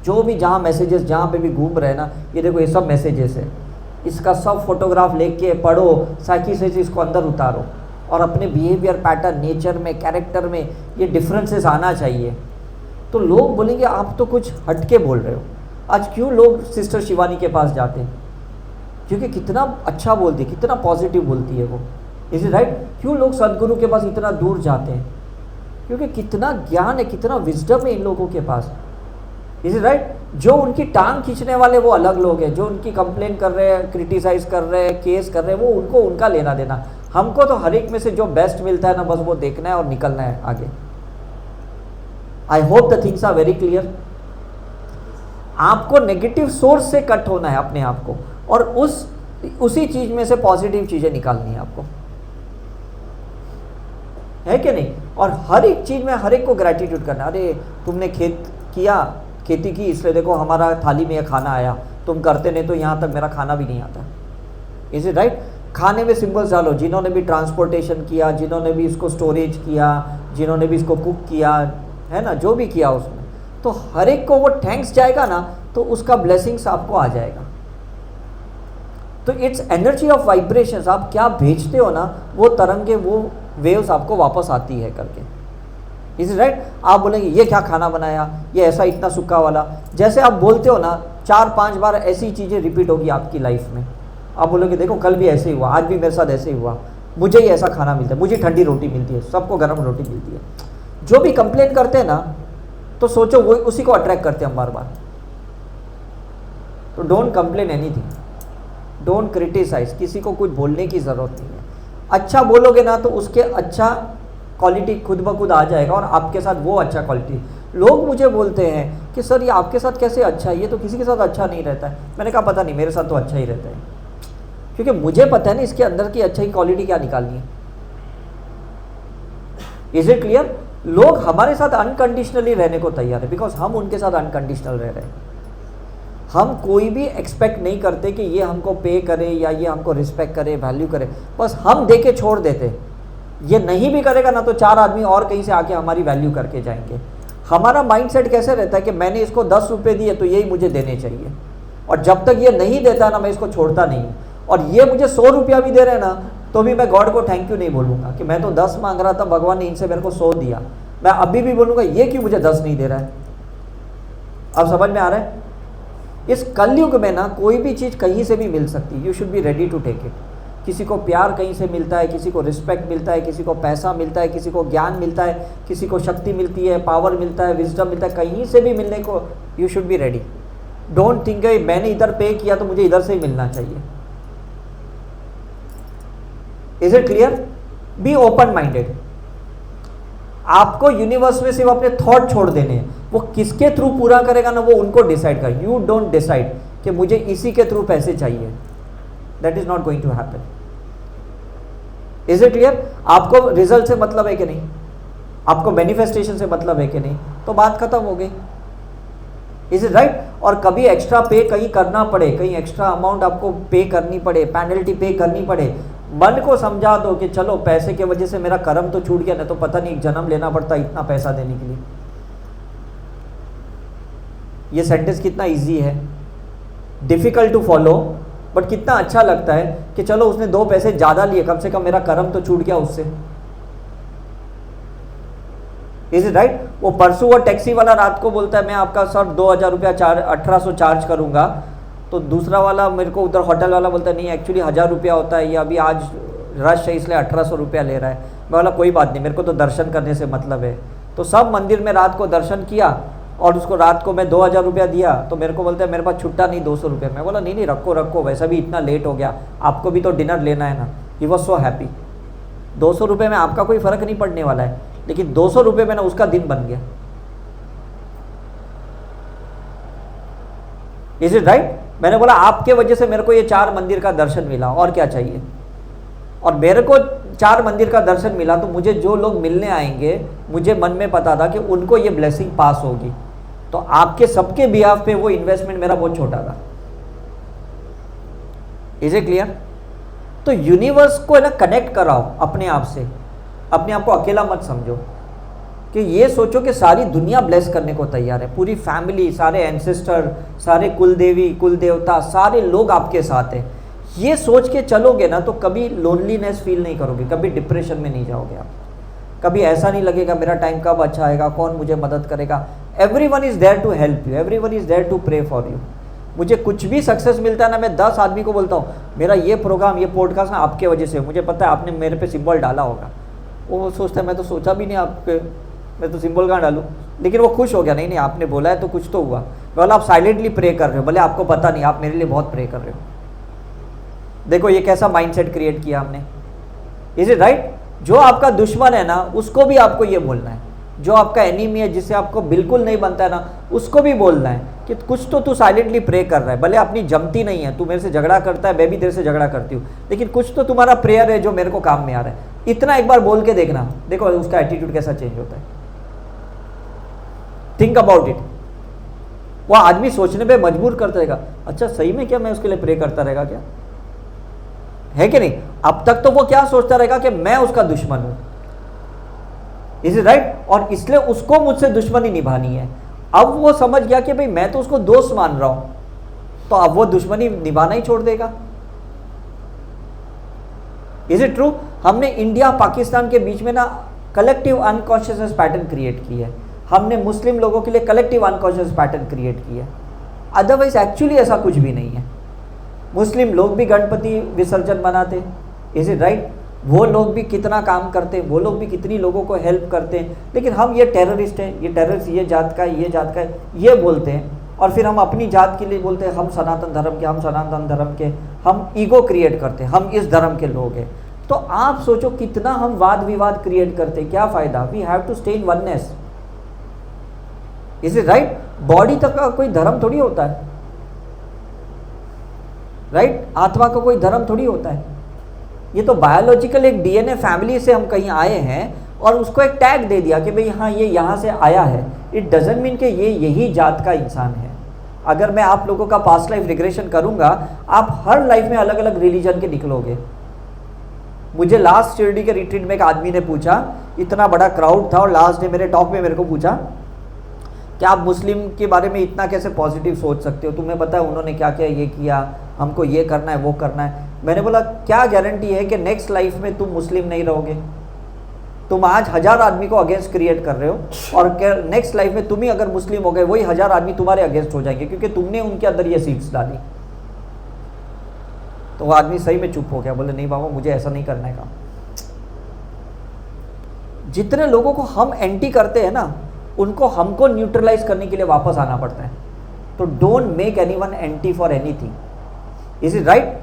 जो भी जहाँ मैसेजेस जहाँ पे भी घूम रहे हैं ना, ये देखो ये सब मैसेजेस है, इसका सब फोटोग्राफ लेके पढ़ो, साइकी से इसको अंदर उतारो और अपने बिहेवियर पैटर्न, नेचर में, कैरेक्टर में ये डिफरेंसेस आना चाहिए। तो लोग बोलेंगे आप तो कुछ हटके बोल रहे हो। आज क्यों लोग सिस्टर शिवानी के पास जाते हैं? क्योंकि कितना अच्छा बोलती है, कितना पॉजिटिव बोलती है वो, इज इट राइट? क्यों लोग सदगुरु के पास इतना दूर जाते हैं? क्योंकि कितना ज्ञान है, कितना विजडम है इन लोगों के पास, इज इट राइट? जो उनकी टांग खींचने वाले वो अलग लोग हैं, जो उनकी कंप्लेन कर रहे हैं, क्रिटिसाइज कर रहे हैं, केस कर रहे हैं, वो उनको उनका लेना देना। हमको तो हर एक में से जो बेस्ट मिलता है ना, बस वो देखना है और निकलना है आगे। I hope the things are very clear. आपको नेगेटिव सोर्स से कट होना है अपने आप को, और उसी चीज में से पॉजिटिव चीजें निकालनी है आपको, है कि नहीं? और हर एक चीज में हर एक को ग्रेटिट्यूड करना। अरे तुमने खेती की इसलिए देखो हमारा थाली में यह खाना आया, तुम करते नहीं तो यहाँ तक मेरा खाना भी नहीं आता। Is it right? खाने में सिंबल्स डालो, जिन्होंने भी ट्रांसपोर्टेशन किया, जिन्होंने भी इसको स्टोरेज किया, जिन्होंने भी इसको कुक किया, है ना, जो भी किया उसमें, तो हर एक को वो थैंक्स जाएगा ना, तो उसका ब्लेसिंग्स आपको आ जाएगा। तो इट्स एनर्जी ऑफ वाइब्रेशंस, आप क्या भेजते हो ना, वो तरंगे, वो वेव्स आपको वापस आती है करके। Is it right? आप बोलेंगे ये क्या खाना बनाया, ये ऐसा इतना सूखा वाला, जैसे आप बोलते हो ना 4-5 बार ऐसी चीज़ें रिपीट होगी आपकी लाइफ में। आप बोलोगे देखो कल भी ऐसे ही हुआ, आज भी मेरे साथ ऐसे ही हुआ, मुझे ही ऐसा खाना मिलता है, मुझे ठंडी रोटी मिलती है, सबको गर्म रोटी मिलती है। जो भी कंप्लेन करते हैं ना, तो सोचो वो उसी को अट्रैक्ट करते हैं हम बार बार। तो don't complain anything, don't criticize, किसी को कुछ बोलने की ज़रूरत नहीं है। अच्छा बोलोगे ना तो उसके अच्छा क्वालिटी खुद ब खुद आ जाएगा, और आपके साथ वो अच्छा क्वालिटी। लोग मुझे बोलते हैं कि सर ये आपके साथ कैसे अच्छा है, ये तो किसी के साथ अच्छा नहीं रहता है। मैंने कहा पता नहीं, मेरे साथ तो अच्छा ही रहता है, क्योंकि मुझे पता है ना इसके अंदर की अच्छाई क्वालिटी क्या निकालनी है। Is it clear? लोग हमारे साथ अनकंडीशनली रहने को तैयार है, बिकॉज हम उनके साथ अनकंडीशनल रह रहे हैं। हम कोई भी एक्सपेक्ट नहीं करते कि ये हमको पे करे या ये हमको रिस्पेक्ट करे, वैल्यू करे, बस हम दे के छोड़ देते। ये नहीं भी करेगा ना तो 4 आदमी और कहीं से आके हमारी वैल्यू करके जाएंगे। हमारा माइंडसेट कैसे रहता है कि मैंने इसको 10 रुपये दिए तो यही मुझे देने चाहिए, और जब तक ये नहीं देता ना मैं इसको छोड़ता नहीं हूँ। और ये मुझे 100 रुपया भी दे रहे हैं ना, तो भी मैं गॉड को थैंक यू नहीं बोलूँगा कि मैं तो 10 मांग रहा था, भगवान ने इनसे मेरे को 100 दिया। मैं अभी भी बोलूँगा ये क्यों मुझे 10 नहीं दे रहा है। अब समझ में आ रहा है? इस कलयुग में ना कोई भी चीज़ कहीं से भी मिल सकती है, you should be ready to take it. किसी को प्यार कहीं से मिलता है, किसी को रिस्पेक्ट मिलता है, किसी को पैसा मिलता है, किसी को ज्ञान मिलता है, किसी को शक्ति मिलती है, पावर मिलता है, विजडम मिलता है, कहीं से भी मिलने को you should be ready. Don't think मैंने इधर पे किया तो मुझे इधर से ही मिलना चाहिए। Is it clear? Be open minded. आपको यूनिवर्स में सिर्फ अपने थॉट छोड़ देने हैं, वो किसके थ्रू पूरा करेगा ना वो उनको डिसाइड कर। यू डोंट डिसाइड कि मुझे इसी के थ्रू पैसे चाहिए, that is not going to happen. Is it clear? आपको रिजल्ट से मतलब है कि नहीं, आपको मैनिफेस्टेशन से मतलब है कि नहीं, तो बात खत्म हो गई। Is it right? और कभी एक्स्ट्रा पे कहीं करना पड़े, कहीं एक्स्ट्रा अमाउंट आपको पे करनी पड़े, पेनल्टी पे करनी पड़े, मन को समझा दो कि चलो पैसे की वजह से मेरा कर्म तो छूट गया, ना तो पता नहीं जन्म लेना पड़ता इतना पैसा देने के लिए। ये सेंटेंस कितना इजी है, डिफिकल्ट टू फॉलो, बट कितना अच्छा लगता है कि चलो उसने 2 पैसे ज़्यादा लिए, कम से कम मेरा कर्म तो छूट गया उससे। Is it right? वो परसों वो टैक्सी वाला रात को बोलता है मैं आपका सर 2000 रुपया 1800 चार्ज करूंगा, तो दूसरा वाला मेरे को उधर होटल वाला बोलता है नहीं एक्चुअली 1000 रुपया होता है, ये अभी आज रश है इसलिए 1800 रुपया ले रहा है। मैं बोला कोई बात नहीं, मेरे को तो दर्शन करने से मतलब है। तो सब मंदिर में रात को दर्शन किया, और उसको रात को मैं 2000 रुपया दिया, तो मेरे को बोलता है मेरे पास छुट्टा नहीं 200 रुपये। मैं बोला नहीं नहीं रखो रखो, वैसा भी इतना लेट हो गया, आपको भी तो डिनर लेना है ना। He was so happy. 200 रुपये में आपका कोई फ़र्क नहीं पड़ने वाला है, लेकिन 200 रुपये में ना उसका दिन बन गया। Is it right? मैंने बोला आपके वजह से मेरे को ये 4 मंदिर का दर्शन मिला, और क्या चाहिए। और मेरे को 4 मंदिर का दर्शन मिला, तो मुझे जो लोग मिलने आएंगे, मुझे मन में पता था कि उनको ये ब्लेसिंग पास होगी। तो आपके सबके बिहाफ पे वो इन्वेस्टमेंट मेरा बहुत छोटा था। Is it clear? तो यूनिवर्स को ना कनेक्ट कराओ अपने आप से, अपने आप को अकेला मत समझो कि ये सोचो कि सारी दुनिया ब्लेस करने को तैयार है, पूरी फैमिली, सारे एंसेस्टर, सारे कुल देवी कुल देवता, सारे लोग आपके साथ हैं। ये सोच के चलोगे ना तो कभी लोनलीनेस फील नहीं करोगे, कभी डिप्रेशन में नहीं जाओगे आप, कभी ऐसा नहीं लगेगा मेरा टाइम कब अच्छा आएगा, कौन मुझे मदद करेगा। Everyone is there to help you, everyone is there to pray for you. मुझे कुछ भी सक्सेस मिलता है ना, मैं 10 आदमी को बोलता हूँ मेरा ये प्रोग्राम, ये पॉडकास्ट ना आपके वजह से, मुझे पता है आपने मेरे पे सिंबल डाला होगा। वो सोचता है मैं तो सोचा भी नहीं आप पे, मैं तो सिंबल कहाँ डालूँ, लेकिन वो खुश हो गया, नहीं नहीं आपने बोला है तो कुछ तो हुआ। बोला आप साइलेंटली प्रे कर रहे हो, भले आपको पता नहीं, आप मेरे लिए बहुत प्रे कर रहे हो। देखो ये कैसा माइंडसेट क्रिएट किया हमने, इज इट राइट? जो आपका दुश्मन है ना उसको भी आपको ये बोलना है, जो आपका एनिमी है जिससे आपको बिल्कुल नहीं बनता है ना उसको भी बोलना है कि कुछ तो तू साइलेंटली प्रे कर रहा है, भले अपनी जमती नहीं है, तू मेरे से झगड़ा करता है, मैं भी तेरे से झगड़ा करती हूँ, लेकिन कुछ तो तुम्हारा प्रेयर है जो मेरे को काम में आ रहा है। इतना एक बार बोल के देखना, देखो उसका एटीट्यूड कैसा चेंज होता है। Think about it. वो आदमी सोचने पे मजबूर करता रहेगा, अच्छा सही में क्या मैं उसके लिए प्रे करता रहेगा क्या, है कि नहीं? अब तक तो वो क्या सोचता रहेगा कि मैं उसका दुश्मन हूं, इज इट राइट? और इसलिए उसको मुझसे दुश्मनी निभानी है। अब वो समझ गया कि भाई मैं तो उसको दोस्त मान रहा हूं, तो अब वो दुश्मनी निभाना ही छोड़ देगा। Is it true? हमने इंडिया पाकिस्तान के बीच में ना कलेक्टिव अनकॉन्शियसनेस पैटर्न क्रिएट की है, हमने मुस्लिम लोगों के लिए कलेक्टिव अनकॉन्शियस पैटर्न क्रिएट की है। अदरवाइज एक्चुअली ऐसा कुछ भी नहीं है। मुस्लिम लोग भी गणपति विसर्जन मनाते, इज इट राइट? वो लोग भी कितना काम करते, वो लोग भी कितनी लोगों को हेल्प करते हैं, लेकिन हम ये टेररिस्ट हैं, ये टेररिस्ट, ये जात का है, ये जात का है, ये बोलते हैं। और फिर हम अपनी जात के लिए बोलते हैं हम सनातन धर्म के, हम सनातन धर्म के, हम ईगो क्रिएट करते हैं, हम इस धर्म के लोग हैं। तो आप सोचो कितना हम वाद विवाद क्रिएट करते हैं, क्या फ़ायदा? We have to stay in oneness, is it right? Body तक का कोई धर्म थोड़ी होता है, राइट? आत्मा का कोई धर्म थोड़ी होता है। ये तो बायोलॉजिकल एक डीएनए फैमिली से हम कहीं आए हैं और उसको एक टैग दे दिया कि भाई हाँ ये यहाँ से आया है। इट डजंट मीन कि ये यही जात का इंसान है। अगर मैं आप लोगों का पास्ट लाइफ रिग्रेशन करूँगा, आप हर लाइफ में अलग अलग रिलीजन के निकलोगे। मुझे लास्ट शिरडी के रिट्रीट में एक आदमी ने पूछा, इतना बड़ा क्राउड था और लास्ट डे मेरे टॉक में मेरे को पूछा कि आप मुस्लिम के बारे में इतना कैसे पॉजिटिव सोच सकते हो, तुम्हें पता है उन्होंने क्या क्या ये किया, हमको ये करना है वो करना है। मैंने बोला क्या गारंटी है कि नेक्स्ट लाइफ में तुम मुस्लिम नहीं रहोगे? तुम आज 1000 आदमी को अगेंस्ट क्रिएट कर रहे हो और नेक्स्ट लाइफ में तुम ही अगर मुस्लिम हो गए, वही 1000 आदमी तुम्हारे अगेंस्ट हो जाएंगे क्योंकि तुमने उनके अंदर ये सीड्स डाली। तो वो आदमी सही में चुप हो गया, बोले नहीं बाबा मुझे ऐसा नहीं करने का। जितने लोगों को हम एंटी करते हैं ना, उनको हमको न्यूट्रलाइज करने के लिए वापस आना पड़ता है। तो don't make anyone anti for anything, is it right?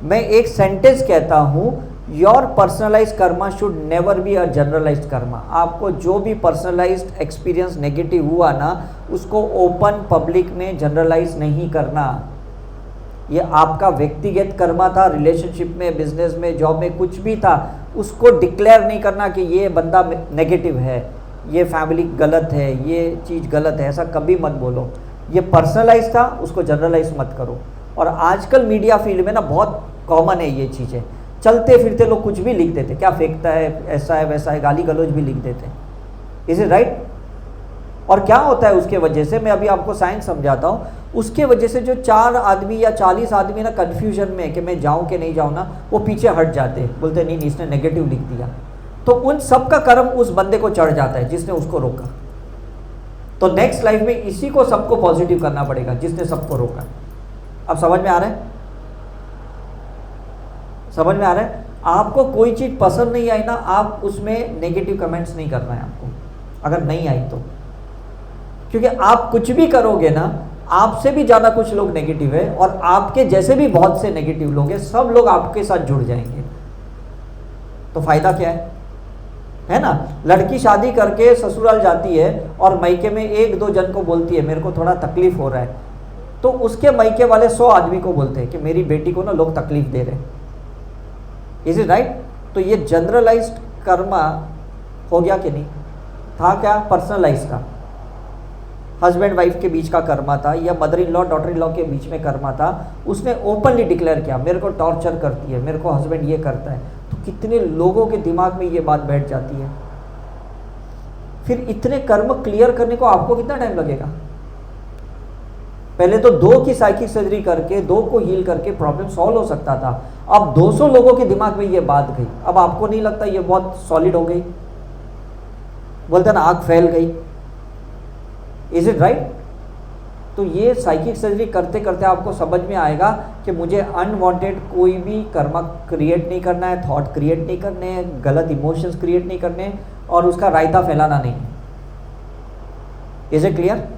मैं एक सेंटेंस कहता हूँ, your personalize karma should never be a generalized karma. आपको जो भी पर्सनलाइज्ड एक्सपीरियंस नेगेटिव हुआ ना, उसको ओपन पब्लिक में जनरलाइज नहीं करना। ये आपका व्यक्तिगत कर्मा था, रिलेशनशिप में, बिजनेस में, जॉब में, कुछ भी था, उसको डिक्लेयर नहीं करना कि ये बंदा नेगेटिव है, ये फैमिली गलत है, ये चीज़ गलत है, ऐसा कभी मत बोलो। ये पर्सनलाइज था, उसको जनरलाइज मत करो। और आजकल मीडिया फील्ड में ना बहुत कॉमन है ये चीज़ें, चलते फिरते लोग कुछ भी लिख देते, क्या फेंकता है, ऐसा है वैसा है, गाली गलौज भी लिख देते, इज इट राइट? और क्या होता है उसके वजह से, मैं अभी आपको साइंस समझाता हूँ। उसके वजह से जो 4 आदमी या 40 आदमी ना कन्फ्यूजन में है कि मैं जाऊँ कि नहीं जाऊँ ना, वो पीछे हट जाते हैं, बोलते नहीं इसने नेगेटिव लिख दिया। तो उन सब का कर्म उस बंदे को चढ़ जाता है जिसने उसको रोका। तो नेक्स्ट लाइफ में इसी को सबको पॉजिटिव करना पड़ेगा जिसने सबको रोका। अब समझ में आ रहा है? समझ में आ रहा है? आपको कोई चीज़ पसंद नहीं आई ना, आप उसमें नेगेटिव कमेंट्स नहीं करना है आपको, अगर नहीं आई तो। क्योंकि आप कुछ भी करोगे ना, आपसे भी ज़्यादा कुछ लोग नेगेटिव है और आपके जैसे भी बहुत से नेगेटिव लोग हैं, सब लोग आपके साथ जुड़ जाएंगे। तो फायदा क्या है ना? लड़की शादी करके ससुराल जाती है और मायके में 1-2 जन को बोलती है मेरे को थोड़ा तकलीफ हो रहा है, तो उसके मायके वाले 100 आदमी को बोलते हैं कि मेरी बेटी को ना लोग तकलीफ दे रहे हैं, इज इट राइट? तो ये जनरलाइज्ड कर्मा हो गया कि नहीं? था क्या? पर्सनलाइज था। हस्बैंड वाइफ के बीच का कर्मा था, या mother in law daughter in law के बीच में कर्मा था। उसने ओपनली डिक्लेयर किया मेरे को टॉर्चर करती है, मेरे को हस्बैंड ये करता है। तो कितने लोगों के दिमाग में ये बात बैठ जाती है, फिर इतने कर्म क्लियर करने को आपको कितना टाइम लगेगा? पहले तो 2 की साइकिक सर्जरी करके 2 को हील करके प्रॉब्लम सॉल्व हो सकता था, अब 200 लोगों के दिमाग में ये बात गई। अब आपको नहीं लगता ये बहुत सॉलिड हो गई? बोलते ना आग फैल गई। Is it right? तो ये साइकिक सर्जरी करते करते आपको समझ में आएगा कि मुझे अनवांटेड कोई भी कर्म क्रिएट नहीं करना है, थॉट क्रिएट नहीं करने हैं, गलत इमोशंस क्रिएट नहीं करने और उसका रायता फैलाना नहीं। Is it clear?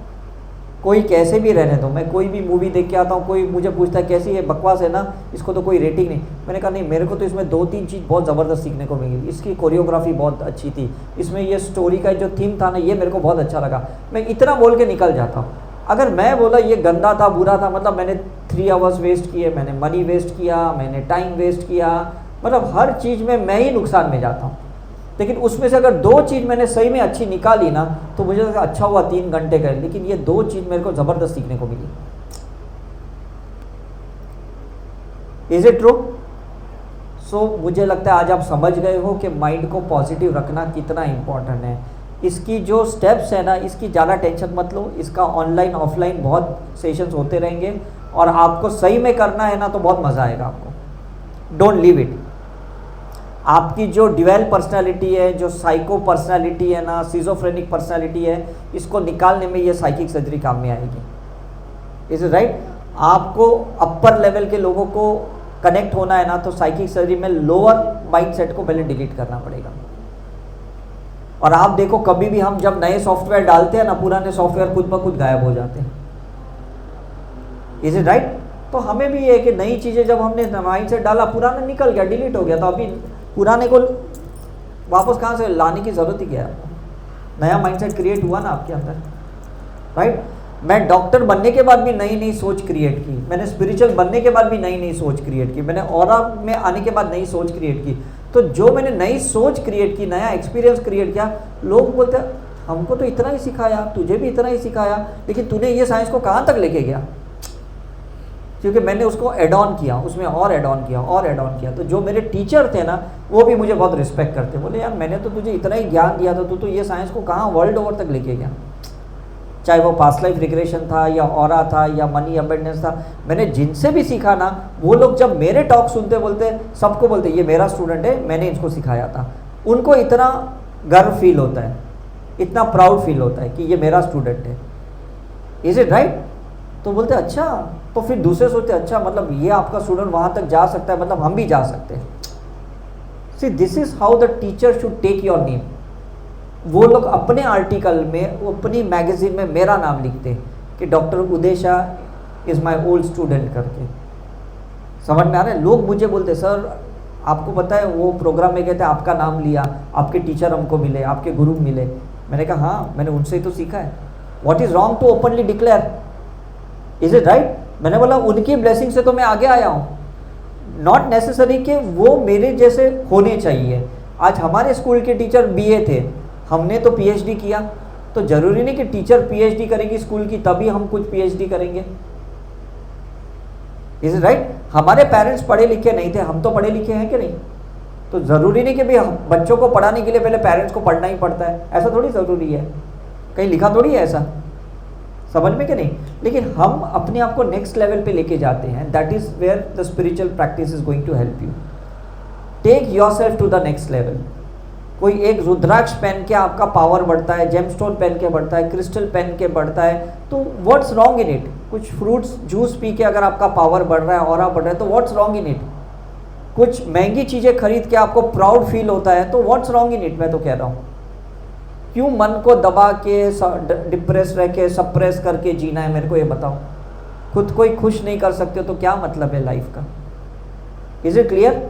कोई कैसे भी रहने दो, मैं कोई भी मूवी देख के आता हूँ, कोई मुझे पूछता है कैसी है, बकवास है ना, इसको तो कोई रेटिंग नहीं। मैंने कहा नहीं, मेरे को तो इसमें 2-3 चीज़ बहुत ज़बरदस्त सीखने को मिली। इसकी कोरियोग्राफी बहुत अच्छी थी, इसमें ये स्टोरी का जो थीम था ना, ये मेरे को बहुत अच्छा लगा। मैं इतना बोल के निकल जाता हूँ। अगर मैं बोला ये गंदा था, बुरा था, मतलब मैंने 3 आवर्स वेस्ट किए, मैंने मनी वेस्ट किया, मैंने टाइम वेस्ट किया, मतलब हर चीज़ में मैं ही नुकसान में जाता हूँ। लेकिन उसमें से अगर 2 चीज़ मैंने सही में अच्छी निकाली ना, तो मुझे अच्छा हुआ 3 घंटे गए, लेकिन ये 2 चीज़ मेरे को ज़बरदस्त सीखने को मिली। Is it true? सो मुझे लगता है आज आप समझ गए हो कि माइंड को पॉजिटिव रखना कितना इम्पोर्टेंट है। इसकी जो स्टेप्स है ना, इसकी ज़्यादा टेंशन मत लो। इसका ऑनलाइन ऑफलाइन बहुत सेशंस होते रहेंगे और आपको सही में करना है ना तो बहुत मज़ा आएगा आपको। Don't leave it. आपकी जो ड्यूअल पर्सनालिटी है, जो साइको पर्सनालिटी है ना, सिजोफ्रेनिक पर्सनालिटी है, इसको निकालने में ये साइकिक सर्जरी काम में आएगी। Is it right? आपको अपर लेवल के लोगों को कनेक्ट होना है ना, तो साइकिक सर्जरी में लोअर माइंडसेट को पहले डिलीट करना पड़ेगा। और आप देखो कभी भी हम जब नए सॉफ्टवेयर डालते हैं ना, पुराने सॉफ्टवेयर खुद ब खुद गायब हो जाते हैं। Is it right? तो हमें भी ये है कि नई चीज़ें जब हमने माइंडसेट डाला, पुराना निकल गया, डिलीट हो गया, तो अभी पुराने को वापस कहाँ से लाने की ज़रूरत ही क्या है आपको? नया माइंडसेट क्रिएट हुआ ना आपके अंदर, राइट? मैं डॉक्टर बनने के बाद भी नई नई सोच क्रिएट की, मैंने स्पिरिचुअल बनने के बाद भी नई नई सोच क्रिएट की, मैंने ऑरा में आने के बाद नई सोच क्रिएट की। तो जो मैंने नई सोच क्रिएट की, नया एक्सपीरियंस क्रिएट किया, लोग बोलते हैं हमको तो इतना ही सिखाया, तुझे भी इतना ही सिखाया, लेकिन तूने ये साइंस को कहाँ तक लेके गया? क्योंकि मैंने उसको एड ऑन किया, उसमें और एड ऑन किया और एड ऑन किया। तो जो मेरे टीचर थे ना, वो भी मुझे बहुत रिस्पेक्ट करते, बोले यार मैंने तो तुझे इतना ही ज्ञान दिया था, तू तो ये साइंस को कहाँ वर्ल्ड ओवर तक लेके गया। चाहे वो पास्ट लाइफ रिग्रेशन था या ऑरा था या मनी अबेंडेंस था, मैंने जिनसे भी सीखा ना, वो लोग जब मेरे टॉक सुनते बोलते, सबको बोलते ये मेरा स्टूडेंट है, मैंने इसको सिखाया था। उनको इतना गर्व फील होता है, इतना प्राउड फील होता है कि ये मेरा स्टूडेंट है। Is it right? तो बोलते अच्छा, तो फिर दूसरे सोचते अच्छा मतलब ये आपका स्टूडेंट वहाँ तक जा सकता है, मतलब हम भी जा सकते हैं। See this is how the teacher should take your name. वो लोग अपने आर्टिकल में, अपनी मैगजीन में मेरा नाम लिखते हैं कि doctor Uday Shah is my old student करके। समझ में आ रहा है? लोग मुझे बोलते सर आपको पता है वो प्रोग्राम में कहते आपका नाम लिया, आपके टीचर हमको मिले, आपके गुरु मिले। मैंने कहा हाँ, मैंने उनसे ही तो सीखा है। What is wrong to openly declare? Is it right? मैंने बोला उनकी ब्लेसिंग से तो मैं आगे आया हूँ, नॉट नेसेसरी कि वो मेरे जैसे होने चाहिए। आज हमारे स्कूल के टीचर BA थे, हमने तो PhD किया, तो ज़रूरी नहीं कि टीचर PhD करेगी स्कूल की तभी हम कुछ PhD करेंगे। Is it right? हमारे पेरेंट्स पढ़े लिखे नहीं थे, हम तो पढ़े लिखे हैं कि नहीं? तो ज़रूरी नहीं कि भाई बच्चों को पढ़ाने के लिए पहले पेरेंट्स को पढ़ना ही पड़ता है, ऐसा थोड़ी ज़रूरी है, कहीं लिखा थोड़ी है ऐसा। समझ में कि नहीं? लेकिन हम अपने आप को नेक्स्ट लेवल पे लेके जाते हैं। That is where the spiritual practice is going to help you take yourself to the next level. कोई एक रुद्राक्ष पहन के आपका पावर बढ़ता है, जेमस्टोन पहन के बढ़ता है, क्रिस्टल पहन के बढ़ता है, तो व्हाट्स रॉन्ग इन इट? कुछ फ्रूट्स जूस पी के अगर आपका पावर बढ़ रहा है, ऑरा बढ़ रहा है, तो व्हाट्स रॉन्ग इन इट? कुछ महंगी चीज़ें खरीद के आपको प्राउड फील होता है, तो व्हाट्स रॉन्ग इन इट? मैं तो कह रहा हूँ, क्यों मन को दबा के डिप्रेस रह के सप्रेस करके जीना है? मेरे को ये बताओ। खुद को ही खुश नहीं कर सकते तो क्या मतलब है लाइफ का? Is it clear?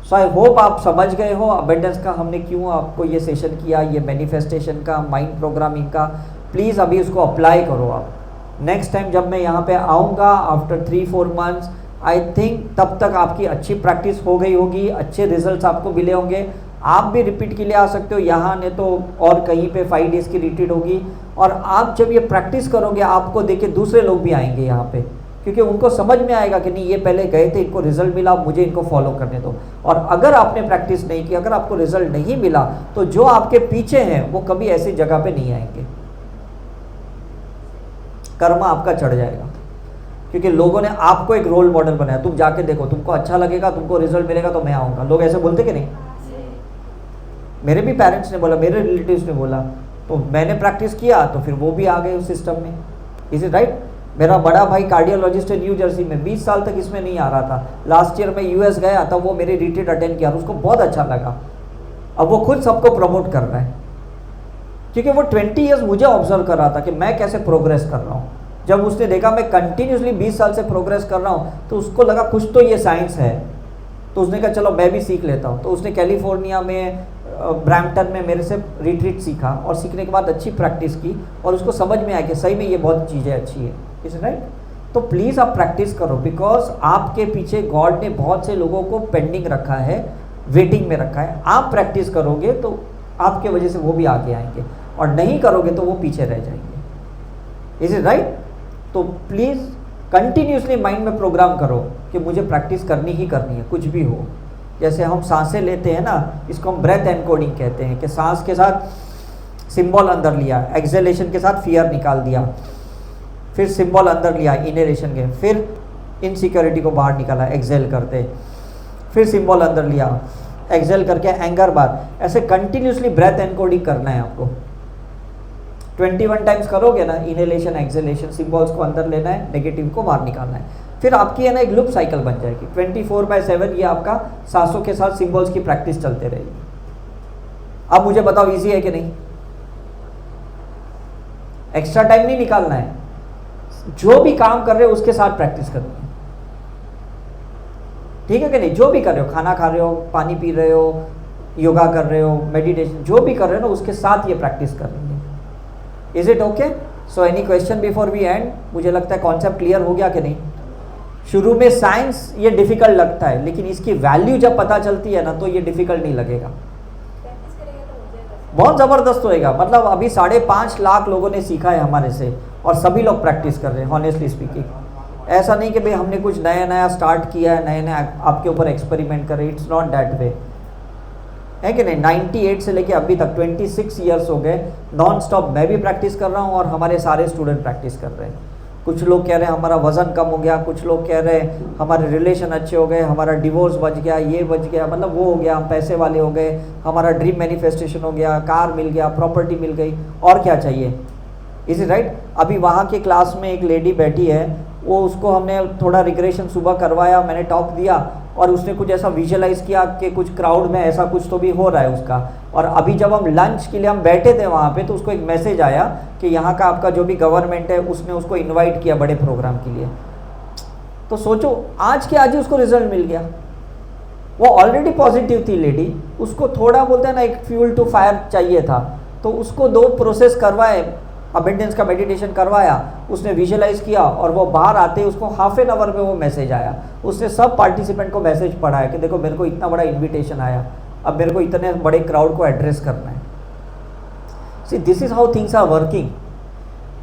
So I hope आप समझ गए हो अबेंडेंस का हमने क्यों आपको ये सेशन किया, ये मैनिफेस्टेशन का, माइंड प्रोग्रामिंग का। प्लीज़ अभी उसको अप्लाई करो आप। नेक्स्ट टाइम जब मैं यहाँ पे आऊँगा आफ्टर 3-4 मंथ्स, आई थिंक तब तक आपकी अच्छी प्रैक्टिस हो गई होगी, अच्छे रिजल्ट्स आपको मिले होंगे। आप भी रिपीट के लिए आ सकते हो यहाँ, नहीं तो और कहीं पे 5 डेज़ की रिट्रीट होगी। और आप जब ये प्रैक्टिस करोगे, आपको देख के दूसरे लोग भी आएंगे यहाँ पे क्योंकि उनको समझ में आएगा कि नहीं ये पहले गए थे, इनको रिजल्ट मिला, मुझे इनको फॉलो करने दो। और अगर आपने प्रैक्टिस नहीं की, अगर आपको रिजल्ट नहीं मिला, तो जो आपके पीछे हैं वो कभी ऐसी जगह पे नहीं आएंगे, कर्मा आपका चढ़ जाएगा, क्योंकि लोगों ने आपको एक रोल मॉडल बनाया। तुम जाके देखो, तुमको अच्छा लगेगा, तुमको रिजल्ट मिलेगा तो मैं आऊँगा। लोग ऐसे बोलते कि नहीं? मेरे भी पेरेंट्स ने बोला, मेरे रिलेटिव्स ने बोला, तो मैंने प्रैक्टिस किया तो फिर वो भी आ गए उस सिस्टम में। Is it right? मेरा बड़ा भाई कार्डियोलॉजिस्ट है न्यू जर्सी में, 20 साल तक इसमें नहीं आ रहा था। लास्ट ईयर मैं यूएस गया था, वो मेरे रिट्रीट अटेंड किया, उसको बहुत अच्छा लगा। अब वो खुद सबको प्रमोट कर रहा है, क्योंकि वो 20 ईयर्स मुझे ऑब्जर्व कर रहा था कि मैं कैसे प्रोग्रेस कर रहा हूँ। जब उसने देखा मैं कंटिन्यूसली 20 साल से प्रोग्रेस कर रहा हूँ, तो उसको लगा कुछ तो ये साइंस है, तो उसने कहा चलो मैं भी सीख लेता हूँ। तो उसने कैलिफोर्निया में ब्रैम्पटन में मेरे से रिट्रीट सीखा, और सीखने के बाद अच्छी प्रैक्टिस की, और उसको समझ में आया कि सही में ये बहुत चीज़ें अच्छी है। Is right? तो प्लीज़ आप प्रैक्टिस करो, बिकॉज आपके पीछे गॉड ने बहुत से लोगों को पेंडिंग रखा है, वेटिंग में रखा है। आप प्रैक्टिस करोगे तो आपके वजह से वो भी आगे आएंगे, और नहीं करोगे तो वो पीछे रह जाएंगे। Is it right? तो प्लीज़ कंटिन्यूसली माइंड में प्रोग्राम करो कि मुझे प्रैक्टिस करनी ही करनी है, कुछ भी हो। जैसे हम सांसें लेते हैं ना, इसको हम ब्रेथ एनकोडिंग कहते हैं, कि सांस के साथ सिंबल अंदर लिया, एक्सेलेशन के साथ फियर निकाल दिया, फिर सिंबल अंदर लिया इनहेलेशन के, फिर इनसिक्योरिटी को बाहर निकाला एक्सेल करते, फिर सिंबल अंदर लिया, एक्सेल करके एंगर बार। ऐसे कंटिन्यूसली ब्रेथ एनकोडिंग करना है आपको। 21 टाइम्स करोगे ना, इनहेलेशन एक्सेलेशन, सिंबल्स को अंदर लेना है, नेगेटिव को बाहर निकालना है। फिर आपकी है ना एक लूप साइकिल बन जाएगी। 24/7 ये आपका सांसों के साथ सिंबल्स की प्रैक्टिस चलते रहेगी। अब मुझे बताओ इजी है कि नहीं? एक्स्ट्रा टाइम नहीं निकालना है, जो भी काम कर रहे हो उसके साथ प्रैक्टिस करनी है। ठीक है कि नहीं? जो भी कर रहे हो, खाना खा रहे हो, पानी पी रहे हो, योगा कर रहे हो, मेडिटेशन, जो भी कर रहे हो ना, उसके साथ ये प्रैक्टिस करनी है। Is it okay? So any question before we end? मुझे लगता है कॉन्सेप्ट क्लियर हो गया कि नहीं? शुरू में साइंस ये डिफिकल्ट लगता है, लेकिन इसकी वैल्यू जब पता चलती है ना, तो ये डिफिकल्ट नहीं लगेगा, बहुत ज़बरदस्त होएगा। मतलब अभी 5.5 लाख लोगों ने सीखा है हमारे से, और सभी लोग प्रैक्टिस कर रहे हैं, हॉनेस्टली स्पीकिंग। ऐसा नहीं कि भाई हमने कुछ नया नया स्टार्ट किया है, नए नए आपके ऊपर एक्सपेरिमेंट कर रहे, इट्स नॉट दैट वे, है कि नहीं? 98 से लेके अभी तक 26 ईयर्स हो गए नॉन स्टॉप मैं भी प्रैक्टिस कर रहा हूँ, और हमारे सारे स्टूडेंट प्रैक्टिस कर रहे हैं। कुछ लोग कह रहे हैं हमारा वज़न कम हो गया, कुछ लोग कह रहे हैं हमारे रिलेशन अच्छे हो गए, हमारा डिवोर्स बच गया, ये बच गया, मतलब वो हो गया, हम पैसे वाले हो गए, हमारा ड्रीम मैनिफेस्टेशन हो गया, कार मिल गया, प्रॉपर्टी मिल गई, और क्या चाहिए? Is it right? अभी वहाँ की क्लास में एक लेडी बैठी है, वो उसको हमने थोड़ा रिग्रेशन सुबह करवाया, मैंने टॉक दिया, और उसने कुछ ऐसा विजुअलाइज़ किया कि कुछ क्राउड में ऐसा कुछ तो भी हो रहा है उसका। और अभी जब हम लंच के लिए हम बैठे थे वहाँ पे, तो उसको एक मैसेज आया कि यहाँ का आपका जो भी गवर्नमेंट है उसने उसको इनवाइट किया बड़े प्रोग्राम के लिए। तो सोचो, आज के आज ही उसको रिजल्ट मिल गया। वो ऑलरेडी पॉजिटिव थी लेडी, उसको थोड़ा बोलते हैं ना एक फ्यूल टू फायर चाहिए था, तो उसको 2 प्रोसेस करवाए, अबेंडेंस का मेडिटेशन करवाया, उसने विजुअलाइज किया, और वो बाहर आते ही उसको हाफ एन आवर में वो मैसेज आया। उसने सब पार्टिसिपेंट को मैसेज पढ़ाया कि देखो मेरे को इतना बड़ा इनविटेशन आया, अब मेरे को इतने बड़े क्राउड को एड्रेस करना है। See this is how things are working.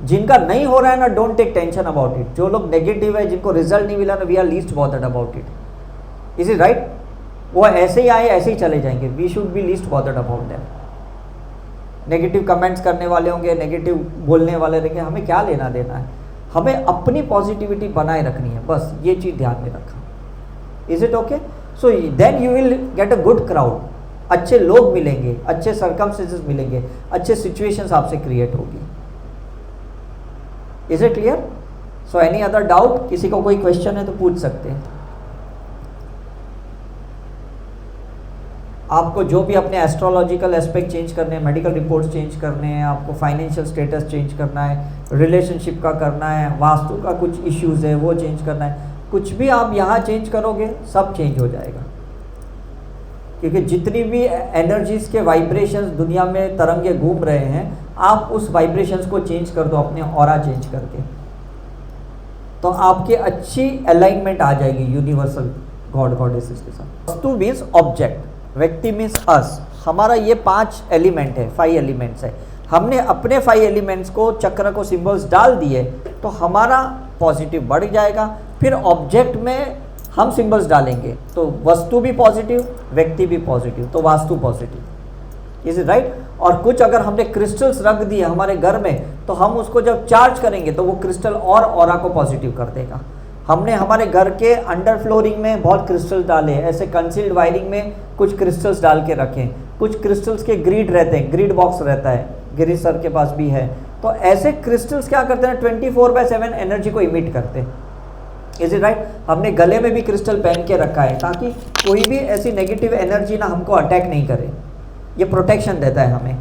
जिनका नहीं हो रहा है ना, don't take tension about it. जो लोग नेगेटिव है, जिनको रिजल्ट नहीं मिला ना, we are least bothered about it. Is it right? वो ऐसे ही आए ऐसे ही चले जाएंगे, we should be least bothered about them. Negative comments करने वाले होंगे, नेगेटिव बोलने वाले रहेंगे, हमें क्या लेना देना है? हमें अपनी पॉजिटिविटी बनाए रखनी है, बस ये चीज़ ध्यान में रखा। Is it okay? So then you will get a good crowd, अच्छे लोग मिलेंगे, अच्छे सर्कमस्टेंसेस मिलेंगे, अच्छे सिचुएशंस आपसे क्रिएट होगी। Is it clear? So any other doubt? किसी को कोई क्वेश्चन है तो पूछ सकते हैं। आपको जो भी अपने एस्ट्रोलॉजिकल एस्पेक्ट चेंज करने हैं, मेडिकल रिपोर्ट्स चेंज करने हैं, आपको फाइनेंशियल स्टेटस चेंज करना है, रिलेशनशिप का करना है, वास्तु का कुछ इश्यूज़ है वो चेंज करना है, कुछ भी आप यहाँ चेंज करोगे सब चेंज हो जाएगा। क्योंकि जितनी भी एनर्जीज़ के वाइब्रेशंस दुनिया में तरंगे घूम रहे हैं, आप उस वाइब्रेशंस को चेंज कर दो अपने ऑरा चेंज करके, तो आपकी अच्छी अलाइनमेंट आ जाएगी यूनिवर्सल गॉड गॉडेसेस के साथ। वस्तु मीन्स ऑब्जेक्ट, व्यक्ति मीन्स अस। हमारा ये 5 एलिमेंट है, 5 एलिमेंट्स है। हमने अपने 5 एलिमेंट्स को, चक्र को सिंबल्स डाल दिए, तो हमारा पॉजिटिव बढ़ जाएगा। फिर ऑब्जेक्ट में हम सिंबल्स डालेंगे तो वस्तु भी पॉजिटिव, व्यक्ति भी पॉजिटिव, तो vastu positive, is it right. और कुछ अगर हमने क्रिस्टल्स रख दिए हमारे घर में तो हम उसको जब चार्ज करेंगे तो वो क्रिस्टल और ऑरा को पॉजिटिव कर देगा। हमने हमारे घर के अंडर फ्लोरिंग में बहुत क्रिस्टल्स डाले, ऐसे कंसील्ड वायरिंग में कुछ क्रिस्टल्स डाल के रखें, कुछ क्रिस्टल्स के ग्रिड रहते हैं, ग्रिड बॉक्स रहता है, गिरीश सर के पास भी है। तो ऐसे क्रिस्टल्स क्या करते हैं, 24/7 एनर्जी को इमिट करते हैं, इज इट राइट। हमने गले में भी क्रिस्टल पहन के रखा है ताकि कोई भी ऐसी नेगेटिव एनर्जी ना हमको अटैक नहीं करे, ये प्रोटेक्शन देता है हमें,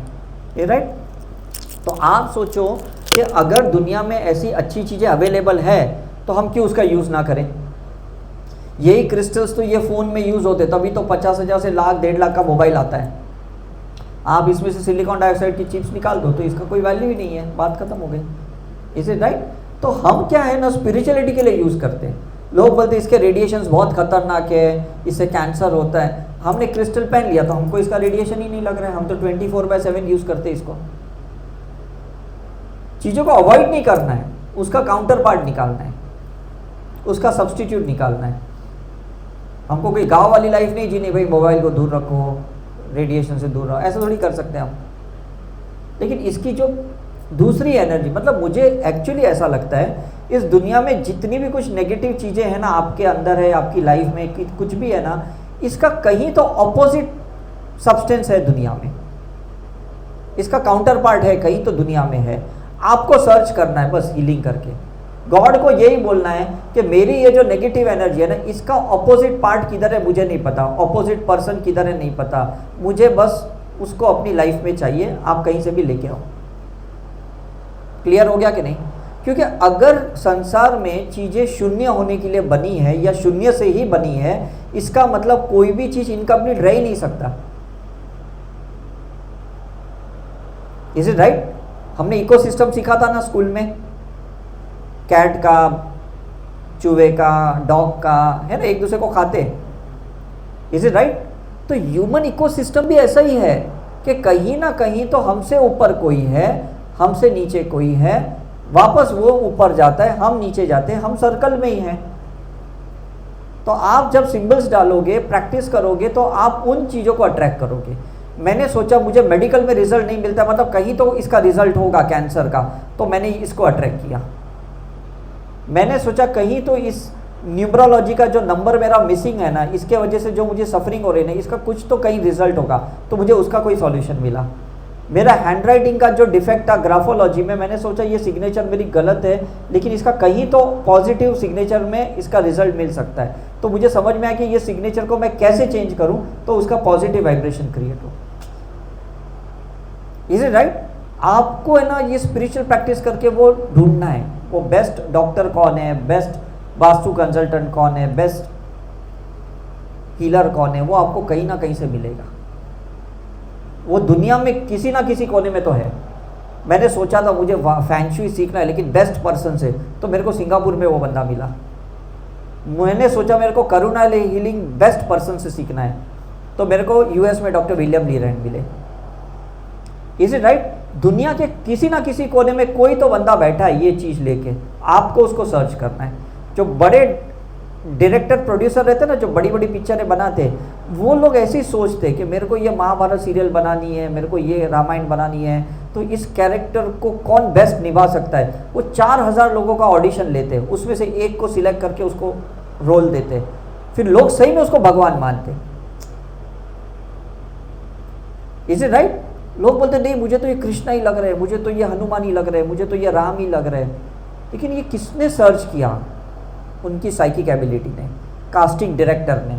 ये राइट। तो आप सोचो कि अगर दुनिया में ऐसी अच्छी चीज़ें अवेलेबल है तो हम क्यों उसका यूज़ ना करें। यही क्रिस्टल्स तो ये फ़ोन में यूज़ होते, तभी तो 50,000 से लाख 1.5 लाख का मोबाइल आता है। आप इसमें से सिलिकॉन डाइऑक्साइड की चिप्स निकाल दो तो इसका कोई वैल्यू ही नहीं है, बात खत्म हो गई, इज इट राइट। तो हम क्या है ना स्पिरिचुअलिटी के लिए यूज़ करते हैं। लोग बोलते हैं इसके रेडिएशंस बहुत खतरनाक है, इससे कैंसर होता है। हमने क्रिस्टल पहन लिया तो हमको इसका रेडिएशन ही नहीं लग रहा है, हम तो 24/7 यूज़ करते हैं इसको। चीज़ों को अवॉइड नहीं करना है, उसका काउंटर पार्ट निकालना है, उसका सब्सटीट्यूट निकालना है। हमको कोई गांव वाली लाइफ नहीं जीनी, भाई मोबाइल को दूर रखो, रेडिएशन से दूर रहो, ऐसा थोड़ी कर सकते हैं हम। लेकिन इसकी जो दूसरी एनर्जी, मतलब मुझे एक्चुअली ऐसा लगता है इस दुनिया में जितनी भी कुछ नेगेटिव चीज़ें हैं ना आपके अंदर है, आपकी लाइफ में कुछ भी है ना, इसका कहीं तो ऑपोजिट सब्सटेंस है दुनिया में, इसका काउंटर पार्ट है कहीं तो दुनिया में है। आपको सर्च करना है बस हीलिंग करके। गॉड को यही बोलना है कि मेरी ये जो नेगेटिव एनर्जी है ना, इसका ऑपोजिट पार्ट किधर है मुझे नहीं पता, ऑपोजिट पर्सन किधर है नहीं पता, मुझे बस उसको अपनी लाइफ में चाहिए, आप कहीं से भी लेके आओ। क्लियर हो गया कि नहीं। क्योंकि अगर संसार में चीज़ें शून्य होने के लिए बनी है या शून्य से ही बनी है, इसका मतलब कोई भी चीज़ इनकम्प्लीट रह ही नहीं सकता, इज इट राइट। हमने इकोसिस्टम सीखा था ना स्कूल में, कैट का, चूहे का, डॉग का, है ना, एक दूसरे को खाते, इज इट राइट। तो ह्यूमन इकोसिस्टम भी ऐसा ही है कि कहीं ना कहीं तो हमसे ऊपर कोई है, हमसे नीचे कोई है, वापस वो ऊपर जाता है, हम नीचे जाते हैं, हम सर्कल में ही हैं। तो आप जब सिंबल्स डालोगे, प्रैक्टिस करोगे, तो आप उन चीज़ों को अट्रैक्ट करोगे। मैंने सोचा मुझे मेडिकल में रिजल्ट नहीं मिलता, मतलब कहीं तो इसका रिजल्ट होगा कैंसर का, तो मैंने इसको अट्रैक्ट किया। मैंने सोचा कहीं तो इस न्यूमरोलॉजी का जो नंबर मेरा मिसिंग है ना, इसके वजह से जो मुझे सफरिंग हो रही है ना, इसका कुछ तो कहीं रिजल्ट होगा, तो मुझे उसका कोई सॉल्यूशन मिला। मेरा हैंड राइटिंग का जो डिफेक्ट था ग्राफोलॉजी में, मैंने सोचा ये सिग्नेचर मेरी गलत है, लेकिन इसका कहीं तो पॉजिटिव सिग्नेचर में इसका रिजल्ट मिल सकता है। तो मुझे समझ में आया कि ये सिग्नेचर को मैं कैसे चेंज करूं तो उसका पॉजिटिव वाइब्रेशन क्रिएट हो, इज इट राइट। आपको है ना ये स्पिरिचुअल प्रैक्टिस करके वो ढूंढना है, वो बेस्ट डॉक्टर कौन है, बेस्ट वास्तु कंसल्टेंट कौन है, बेस्ट हीलर कौन है, वो आपको कहीं ना कहीं से मिलेगा। वो दुनिया में किसी ना किसी कोने में तो है। मैंने सोचा था मुझे फैंगशुई सीखना है, लेकिन बेस्ट पर्सन से, तो मेरे को सिंगापुर में वो बंदा मिला। मैंने सोचा मेरे को करुणा हीलिंग बेस्ट पर्सन से सीखना है, तो मेरे को यूएस में डॉक्टर विलियम ली रैंड मिले, इज इट राइट। दुनिया के किसी ना किसी कोने में कोई तो बंदा बैठा है ये चीज़ लेके, आपको उसको सर्च करना है। जो बड़े डायरेक्टर प्रोड्यूसर रहते हैं ना, जो बड़ी बड़ी पिक्चरें बनाते हैं, वो लोग ऐसे ही सोचते हैं कि मेरे को ये महाभारत सीरियल बनानी है, मेरे को ये रामायण बनानी है, तो इस कैरेक्टर को कौन बेस्ट निभा सकता है। वो 4000 लोगों का ऑडिशन लेते हैं, उसमें से एक को सिलेक्ट करके उसको रोल देते हैं, फिर लोग सही में उसको भगवान मानते, इज इट राइट। लोग बोलते नहीं मुझे तो ये कृष्णा ही लग रहे हैं, मुझे तो ये हनुमान ही लग रहे हैं, मुझे तो ये राम ही लग रहे हैं। लेकिन ये किसने सर्च किया? उनकी साइकिक एबिलिटी ने, कास्टिंग डायरेक्टर ने,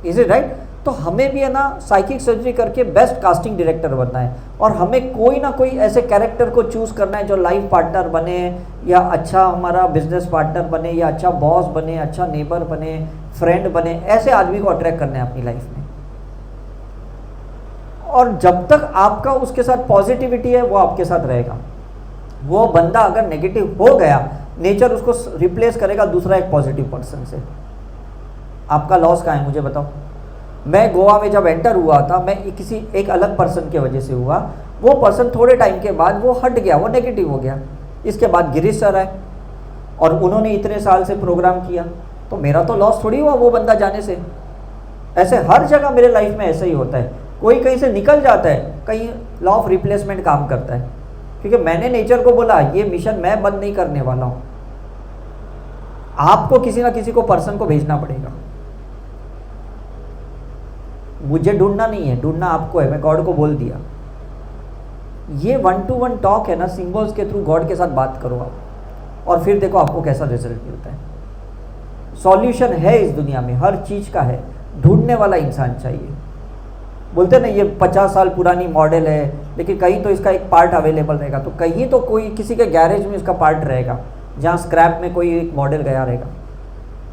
इज इट राइट। तो हमें भी है ना साइकिक सर्जरी करके बेस्ट कास्टिंग डायरेक्टर बनना है, और हमें कोई ना कोई ऐसे कैरेक्टर को चूज करना है जो लाइफ पार्टनर बने, या अच्छा हमारा बिजनेस पार्टनर बने, या अच्छा बॉस बने, अच्छा नेबर बने, फ्रेंड बने। ऐसे आदमी को अट्रैक्ट करना है अपनी लाइफ में। और जब तक आपका उसके साथ पॉजिटिविटी है वो आपके साथ रहेगा। वो बंदा अगर नेगेटिव हो गया, नेचर उसको रिप्लेस करेगा दूसरा एक पॉजिटिव पर्सन से। आपका लॉस कहाँ है मुझे बताओ। मैं गोवा में जब एंटर हुआ था, मैं किसी एक अलग पर्सन के वजह से हुआ, वो पर्सन थोड़े टाइम के बाद वो हट गया, वो नेगेटिव हो गया। इसके बाद गिरीश सर आए और उन्होंने इतने साल से प्रोग्राम किया, तो मेरा तो लॉस थोड़ी हुआ वो बंदा जाने से। ऐसे हर जगह मेरे लाइफ में ऐसा ही होता है, कोई कहीं से निकल जाता है, कहीं लॉ ऑफ रिप्लेसमेंट काम करता है, क्योंकि मैंने नेचर को बोला ये मिशन मैं बंद नहीं करने वाला हूँ, आपको किसी ना किसी को पर्सन को भेजना पड़ेगा। मुझे ढूंढना नहीं है, ढूंढना आपको है, मैं गॉड को बोल दिया। ये 1-to-1 टॉक है ना, सिंबल्स के थ्रू गॉड के साथ बात करो आप, और फिर देखो आपको कैसा रिजल्ट मिलता है। सॉल्यूशन है इस दुनिया में, हर चीज़ का है, ढूंढने वाला इंसान चाहिए। बोलते हैं ना ये 50 साल पुरानी मॉडल है, लेकिन कहीं तो इसका एक पार्ट अवेलेबल रहेगा, तो कहीं तो कोई किसी के गैरेज में इसका पार्ट रहेगा, जहाँ स्क्रैप में कोई एक मॉडल गया रहेगा।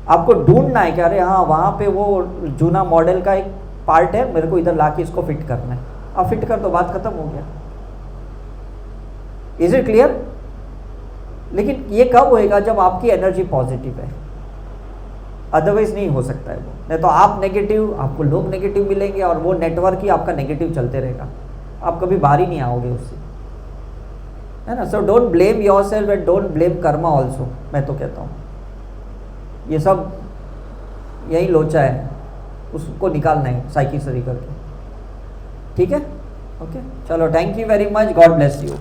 आपको ढूंढना है कि अरे हाँ वहाँ पे वो जूना मॉडल का एक पार्ट है, मेरे को इधर ला के इसको फिट करना है। आप फिट कर दो, बात खत्म हो गया। Is it clear? लेकिन ये कब होएगा? जब आपकी एनर्जी पॉजिटिव है, अदरवाइज नहीं हो सकता है वो। नहीं तो आप नेगेटिव, आपको लोग नेगेटिव मिलेंगे और वो नेटवर्क ही आपका नेगेटिव चलते रहेगा, आप कभी बाहर ही नहीं आओगे उससे, है ना। So don't blame your self and don't blame Karma also. मैं तो कहता हूँ ये सब यही लोचा है, उसको निकालना है साइकिक सरी करके, ठीक है। ओके चलो, thank you very much, God bless you.